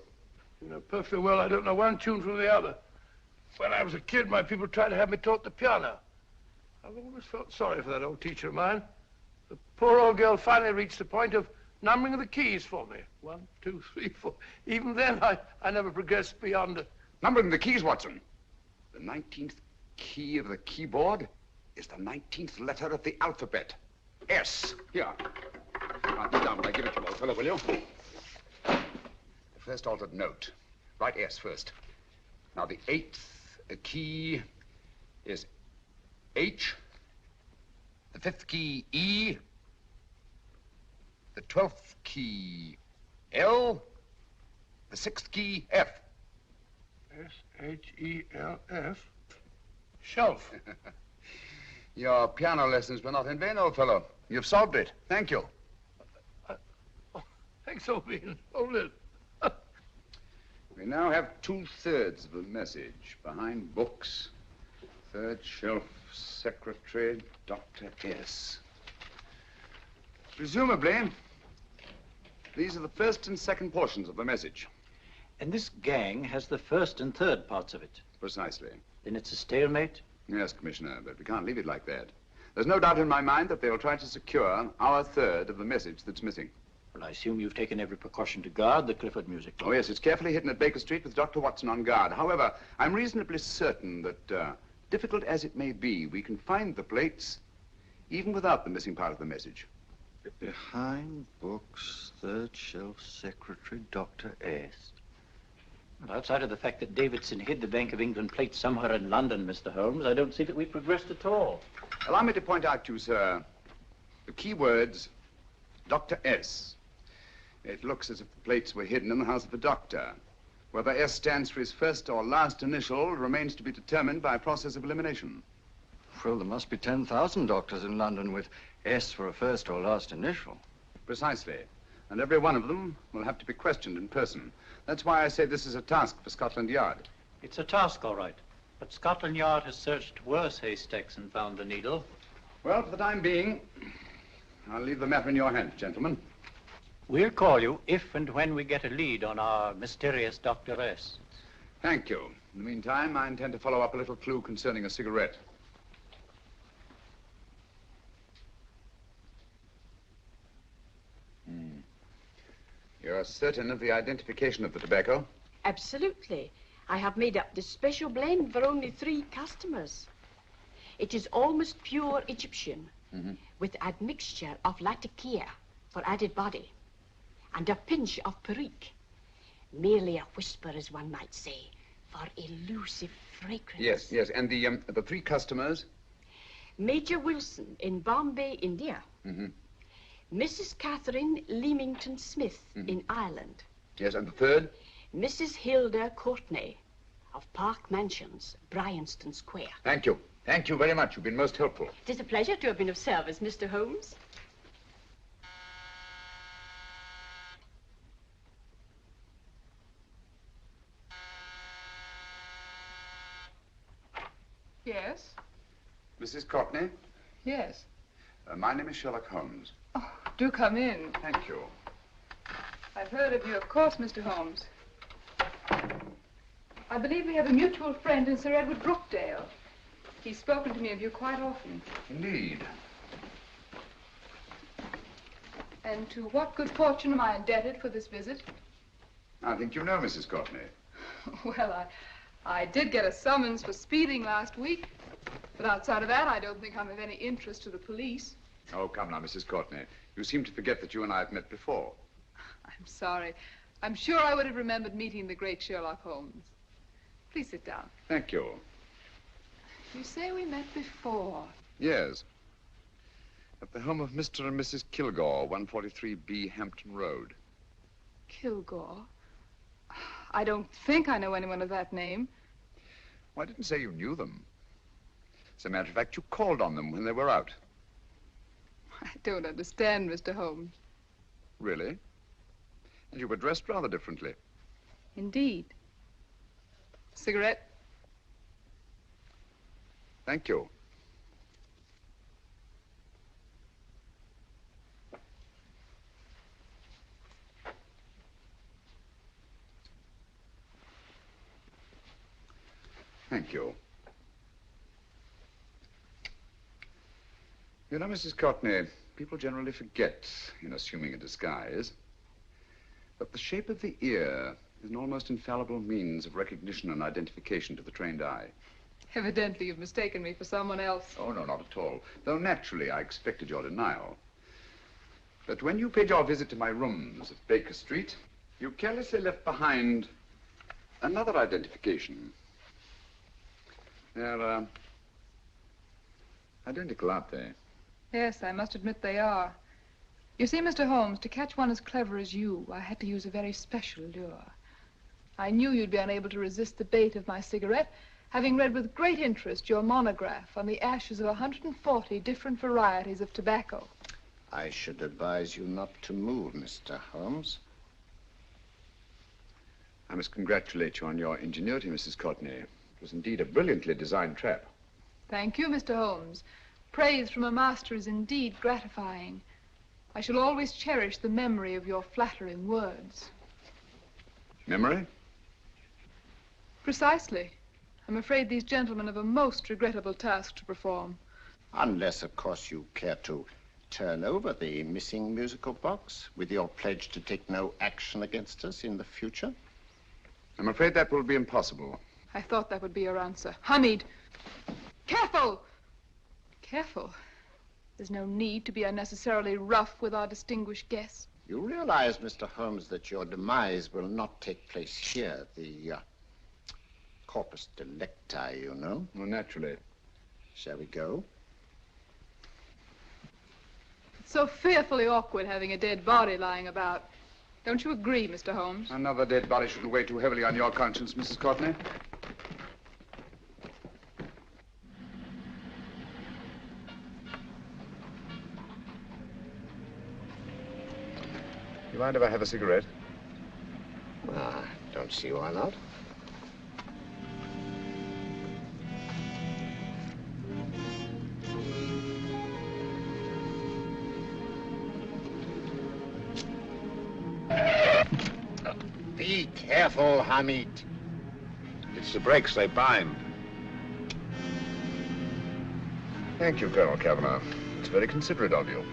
You know perfectly well I don't know one tune from the other. When I was a kid, my people tried to have me taught the piano. I've always felt sorry for that old teacher of mine. The poor old girl finally reached the point of numbering the keys for me. 1, 2, 3, 4. Even then, I never progressed beyond... Numbering the keys, Watson. The 19th key of the keyboard is the 19th letter of the alphabet. S. Here. Write it down when I give it to you, old fellow, will you? The first altered note. Write S first. Now, the 8th key is H. The 5th key, E. The 12th key, L. The 6th key, F. S-H-E-L-F. Shelf. Your piano lessons were not in vain, old fellow. You've solved it. Thank you. Thanks, old bean. Hold it. We now have 2/3 of the message. Behind books, third shelf, secretary, Dr. S. Presumably, these are the first and second portions of the message. And this gang has the first and third parts of it. Precisely. Then it's a stalemate? Yes, Commissioner, but we can't leave it like that. There's no doubt in my mind that they'll try to secure our third of the message that's missing. Well, I assume you've taken every precaution to guard the Clifford music box. Oh, yes, it's carefully hidden at Baker Street with Dr. Watson on guard. However, I'm reasonably certain that, difficult as it may be, we can find the plates even without the missing part of the message. Behind books, third shelf, secretary, Dr. S. Well, outside of the fact that Davidson hid the Bank of England plate somewhere in London, Mr. Holmes, I don't see that we've progressed at all. Allow me to point out to you, sir, the key words Dr. S. It looks as if the plates were hidden in the house of the doctor. Whether S stands for his first or last initial remains to be determined by a process of elimination. Well, there must be 10,000 doctors in London with S for a first or last initial. Precisely. And every one of them will have to be questioned in person. That's why I say this is a task for Scotland Yard. It's a task, all right. But Scotland Yard has searched worse haystacks and found the needle. Well, for the time being, I'll leave the matter in your hands, gentlemen. We'll call you if and when we get a lead on our mysterious Dr. S. Thank you. In the meantime, I intend to follow up a little clue concerning a cigarette. You're certain of the identification of the tobacco? Absolutely. I have made up this special blend for only 3 customers. It is almost pure Egyptian, with admixture of latakia for added body, and a pinch of perique. Merely a whisper, as one might say, for elusive fragrance. Yes. And the 3 customers? Major Wilson in Bombay, India. Mrs. Catherine Leamington Smith in Ireland. Yes, and the 3rd? Mrs. Hilda Courtney of Park Mansions, Bryanston Square. Thank you. Thank you very much. You've been most helpful. It is a pleasure to have been of service, Mr. Holmes. Yes? Mrs. Courtney? Yes. My name is Sherlock Holmes. Oh, do come in. Thank you. I've heard of you, of course, Mr. Holmes. I believe we have a mutual friend in Sir Edward Brookdale. He's spoken to me of you quite often. Indeed. And to what good fortune am I indebted for this visit? I think you know Mrs. Courtney. Well, I did get a summons for speeding last week. But outside of that, I don't think I'm of any interest to the police. Oh, come now, Mrs. Courtney. You seem to forget that you and I have met before. I'm sorry. I'm sure I would have remembered meeting the great Sherlock Holmes. Please sit down. Thank you. You say we met before. Yes. At the home of Mr. and Mrs. Kilgore, 143B Hampton Road. Kilgore? I don't think I know anyone of that name. Well, I didn't say you knew them. As a matter of fact, you called on them when they were out. I don't understand, Mr. Holmes. Really? And you were dressed rather differently. Indeed. Cigarette? Thank you. Thank you. You know, Mrs. Courtney, people generally forget in assuming a disguise that the shape of the ear is an almost infallible means of recognition and identification to the trained eye. Evidently, you've mistaken me for someone else. Oh, no, not at all. Though naturally, I expected your denial. But when you paid your visit to my rooms at Baker Street, you carelessly left behind another identification. They're, identical, aren't they? Yes, I must admit they are. You see, Mr. Holmes, to catch one as clever as you, I had to use a very special lure. I knew you'd be unable to resist the bait of my cigarette, having read with great interest your monograph on the ashes of 140 different varieties of tobacco. I should advise you not to move, Mr. Holmes. I must congratulate you on your ingenuity, Mrs. Courtney. It was indeed a brilliantly designed trap. Thank you, Mr. Holmes. Praise from a master is indeed gratifying. I shall always cherish the memory of your flattering words. Memory? Precisely. I'm afraid these gentlemen have a most regrettable task to perform. Unless, of course, you care to turn over the missing musical box with your pledge to take no action against us in the future. I'm afraid that will be impossible. I thought that would be your answer. Hamid! Careful! Careful. There's no need to be unnecessarily rough with our distinguished guest. You realize, Mr. Holmes, that your demise will not take place here. The corpus delicti, you know. Well, naturally. Shall we go? It So fearfully awkward having a dead body lying about. Don't you agree, Mr. Holmes? Another dead body shouldn't weigh too heavily on your conscience, Mrs. Courtney. You mind if I have a cigarette? Ah, don't see why not. Be careful, Hamid. It's the brakes, they bind. Thank you, Colonel Kavanagh. It's very considerate of you.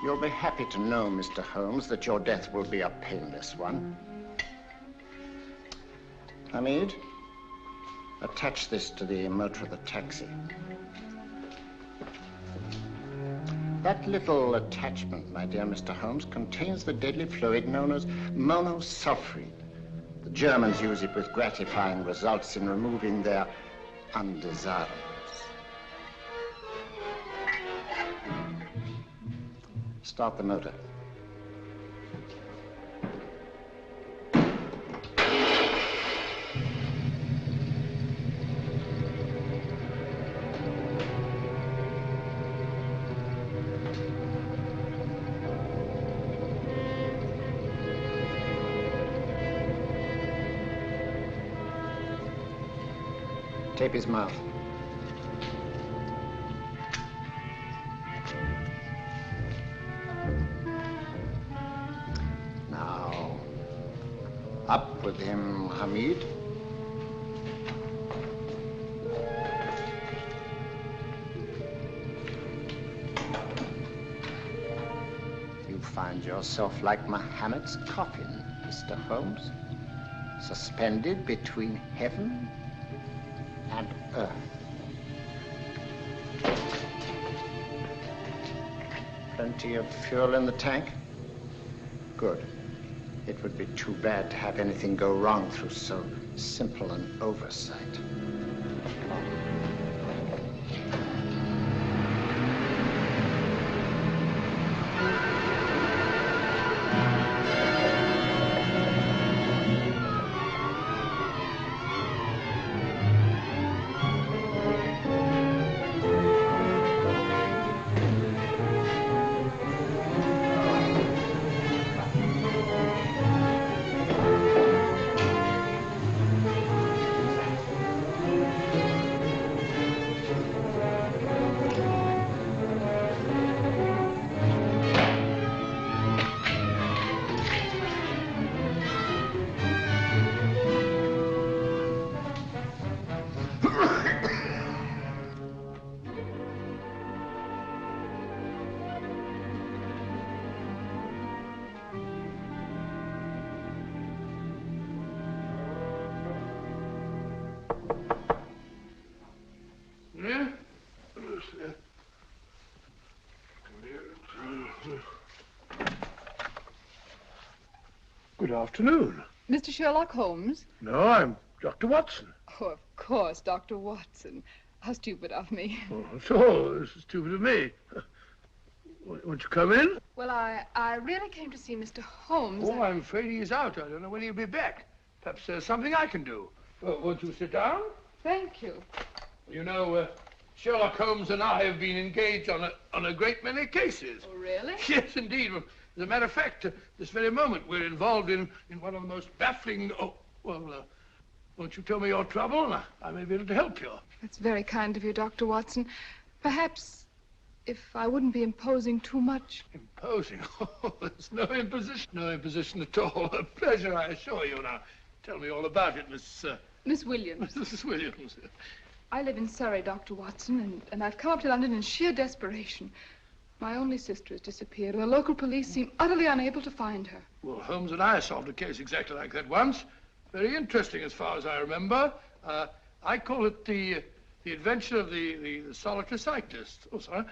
You'll be happy to know, Mr. Holmes, that your death will be a painless one. Hamid, attach this to the motor of the taxi. That little attachment, my dear Mr. Holmes, contains the deadly fluid known as monosulfide. The Germans use it with gratifying results in removing their undesirables. Start the motor. Tape his mouth. Now, up with him, Hamid. You find yourself like Muhammad's coffin, Mr. Holmes, suspended between heaven and earth. Plenty of fuel in the tank? Good. It would be too bad to have anything go wrong through so simple an oversight. Good afternoon. Mr. Sherlock Holmes? No, I'm Dr. Watson. Oh, of course, Dr. Watson. How stupid of me. Oh, so this is stupid of me. Won't you come in? Well, I really came to see Mr. Holmes. Oh, I'm afraid he's out. I don't know when he'll be back. Perhaps there's something I can do. Won't you sit down? Thank you. You know, Sherlock Holmes and I have been engaged on a great many cases. Oh, really? Yes, indeed. As a matter of fact, this very moment, we're involved in one of the most baffling... Oh, well, won't you tell me your trouble, and I may be able to help you. That's very kind of you, Dr. Watson. Perhaps if I wouldn't be imposing too much. Imposing? Oh, there's no imposition. No imposition at all. A pleasure, I assure you. Now, tell me all about it, Miss Williams. Mrs. Williams. I live in Surrey, Dr. Watson, and I've come up to London in sheer desperation. My only sister has disappeared, and the local police seem utterly unable to find her. Well, Holmes and I solved a case exactly like that once. Very interesting as far as I remember. I call it the adventure of the solitary cyclist. Oh, sorry.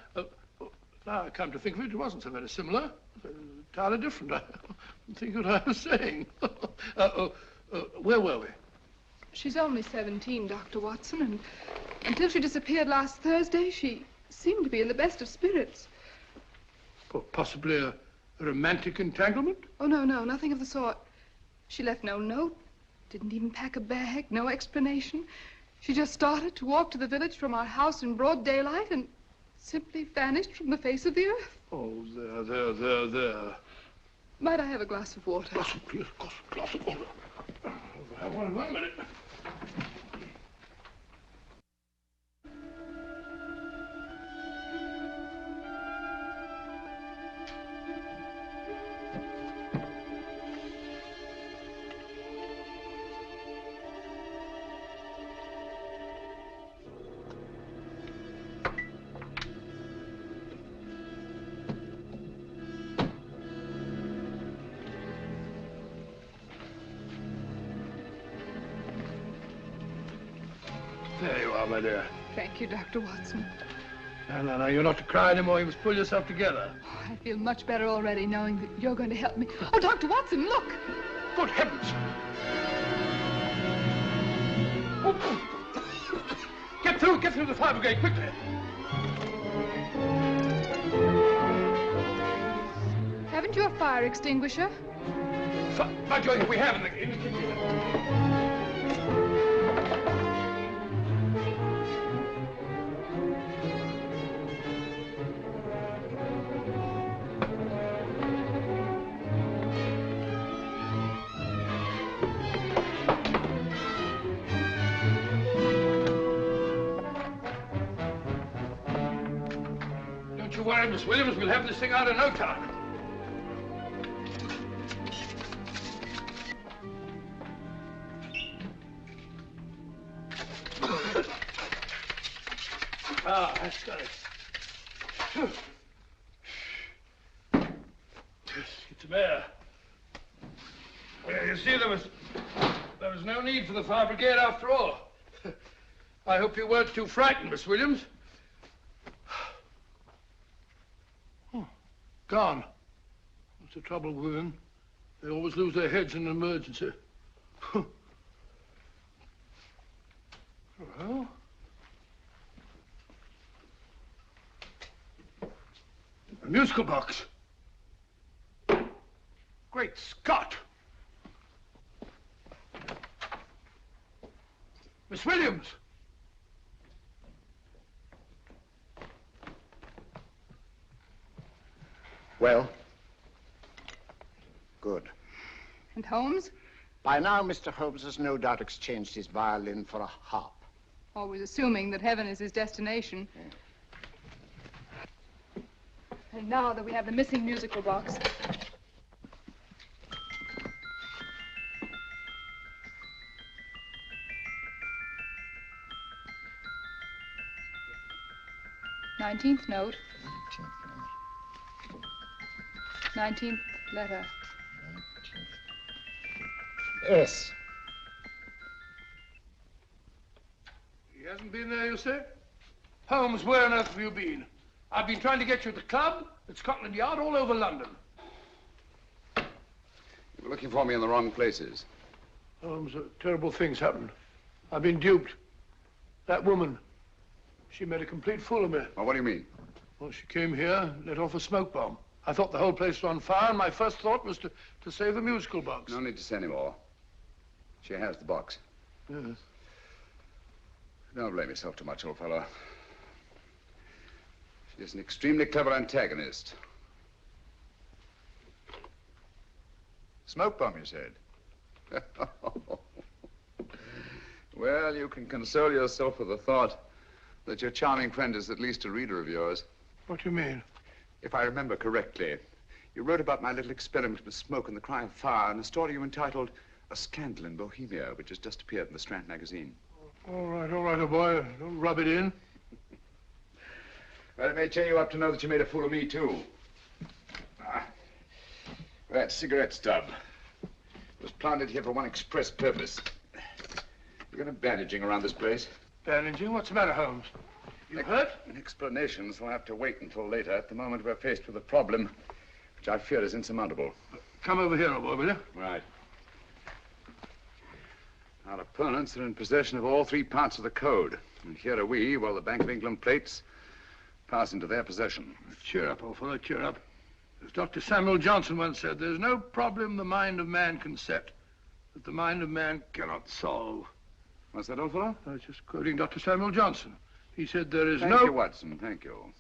Now I come to think of it, it wasn't so very similar. Entirely different. I don't think what I was saying. Where were we? She's only 17, Dr. Watson, and until she disappeared last Thursday, she seemed to be in the best of spirits. Well, possibly a romantic entanglement? Oh, no, nothing of the sort. She left no note, didn't even pack a bag, no explanation. She just started to walk to the village from our house in broad daylight and simply vanished from the face of the earth. Oh, there. Might I have a glass of water? Glass of water. Have one minute. There you are, my dear. Thank you, Dr. Watson. No, you're not to cry anymore. You must pull yourself together. I feel much better already knowing that you're going to help me. Oh, Dr. Watson, look! Good heavens! Get through the fire brigade, quickly! Haven't you a fire extinguisher? By George, we have in the kitchen. Don't you worry, Miss Williams. We'll have this thing out in no time. That's got it. Get some air. Well, you see, there was no need for the fire brigade after all. I hope you weren't too frightened, Miss Williams. Oh, gone. What's the trouble with women? They always lose their heads in an emergency. Well... a musical box. Great Scott! Miss Williams! Well? Good. And Holmes? By now, Mr. Holmes has no doubt exchanged his violin for a harp. Always assuming that heaven is his destination. And now that we have the missing musical box. Nineteenth note. 19th letter. Yes. He hasn't been there, you say? Holmes, where on earth have you been? I've been trying to get you at the club, at Scotland Yard, all over London. You were looking for me in the wrong places. Holmes, terrible things happened. I've been duped. That woman, she made a complete fool of me. Well, what do you mean? Well, she came here, let off a smoke bomb. I thought the whole place was on fire, and my first thought was to save the musical box. No need to say any more. She has the box. Yes. Don't blame yourself too much, old fellow. She's an extremely clever antagonist. Smoke bomb, you said? Well, you can console yourself with the thought that your charming friend is at least a reader of yours. What do you mean? If I remember correctly, you wrote about my little experiment with smoke and the cry of fire in a story you entitled A Scandal in Bohemia, which has just appeared in the Strand magazine. All right, old boy. Don't rub it in. Well, it may cheer you up to know that you made a fool of me, too. That cigarette stub was planted here for one express purpose. You got any bandaging around this place? Bandaging? What's the matter, Holmes? You hurt? Explanations will have to wait until later. At the moment, we're faced with a problem which I fear is insurmountable. Come over here, old boy, will you? Right. Our opponents are in possession of all three parts of the code. And here are we, while the Bank of England plates pass into their possession. Cheer up, old fellow, cheer up. As Dr. Samuel Johnson once said, there's no problem the mind of man can set that the mind of man cannot solve. What's that, old fellow? I was just quoting Dr. Samuel Johnson. He said there is Thank you, Watson. Thank you.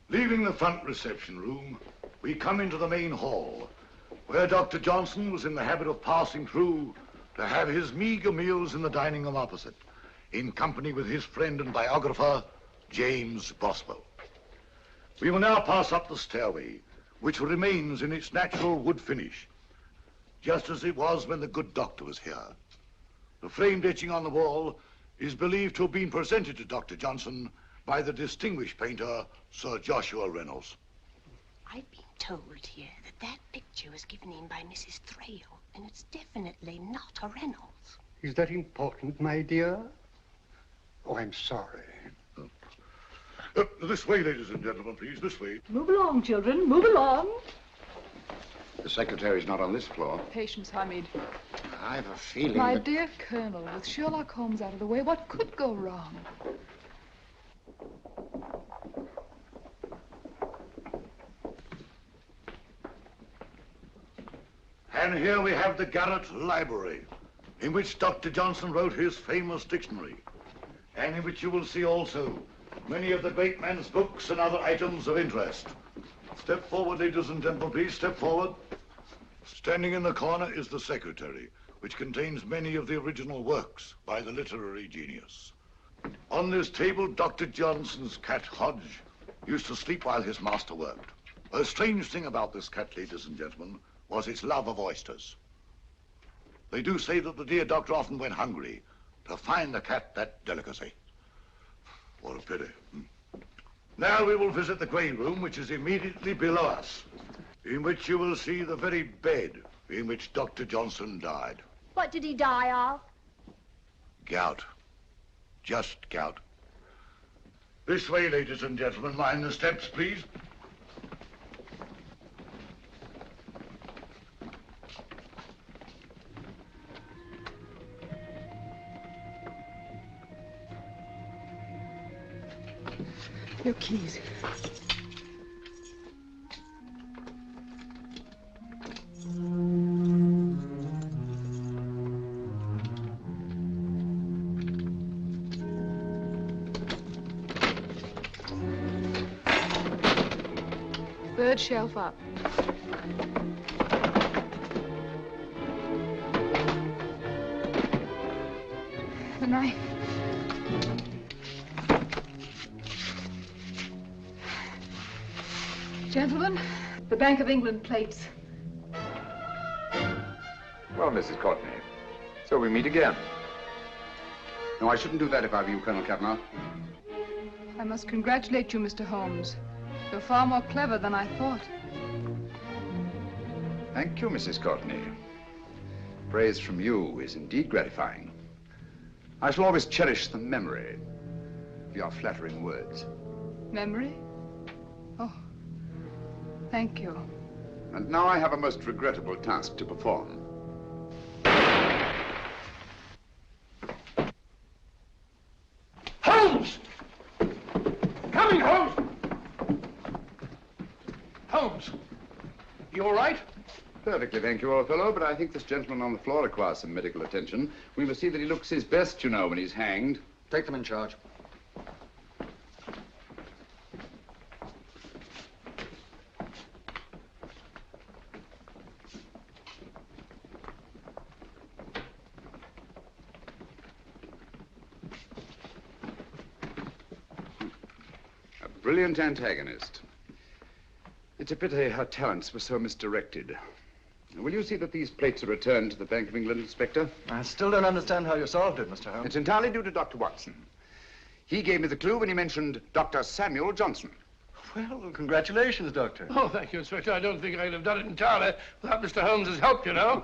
Leaving the front reception room, we come into the main hall, where Dr. Johnson was in the habit of passing through to have his meager meals in the dining room opposite, in company with his friend and biographer, James Boswell. We will now pass up the stairway, which remains in its natural wood finish, just as it was when the good doctor was here. The framed etching on the wall is believed to have been presented to Dr. Johnson by the distinguished painter, Sir Joshua Reynolds. I've been told here that that picture was given in by Mrs. Thrale, and it's definitely not a Reynolds. Is that important, my dear? Oh, I'm sorry. This way, ladies and gentlemen, please, this way. Move along, children, move along. The secretary's not on this floor. Patience, Hamid. I've a feeling My that... dear Colonel, with Sherlock Holmes out of the way, what could go wrong? And here we have the Garrett Library, in which Dr. Johnson wrote his famous dictionary, and in which you will see also many of the great man's books and other items of interest. Step forward, ladies and gentlemen, please, step forward. Standing in the corner is the secretary, which contains many of the original works by the literary genius. On this table, Dr. Johnson's cat, Hodge, used to sleep while his master worked. A strange thing about this cat, ladies and gentlemen, was its love of oysters. They do say that the dear doctor often went hungry to find the cat that delicacy. What a pity. Now we will visit the grey room, which is immediately below us, in which you will see the very bed in which Dr. Johnson died. What did he die of? Gout. Just gout. This way, ladies and gentlemen. Mind the steps, please. Your keys. Third shelf up. The knife. Gentlemen, the Bank of England plates. Well, Mrs. Courtney, so we meet again. No, I shouldn't do that if I were you, Colonel Cavanaugh. I must congratulate you, Mr. Holmes. You're far more clever than I thought. Thank you, Mrs. Courtney. Praise from you is indeed gratifying. I shall always cherish the memory of your flattering words. Memory? Oh, thank you. And now I have a most regrettable task to perform. Holmes! Coming, Holmes! Holmes, you all right? Perfectly, thank you, old fellow, but I think this gentleman on the floor requires some medical attention. We must see that he looks his best, you know, when he's hanged. Take them in charge. A brilliant antagonist. It's a pity her talents were so misdirected. Will you see that these plates are returned to the Bank of England, Inspector? I still don't understand how you solved it, Mr. Holmes. It's entirely due to Dr. Watson. He gave me the clue when he mentioned Dr. Samuel Johnson. Well, congratulations, Doctor. Oh, thank you, Inspector. I don't think I could have done it entirely without Mr. Holmes's help, you know.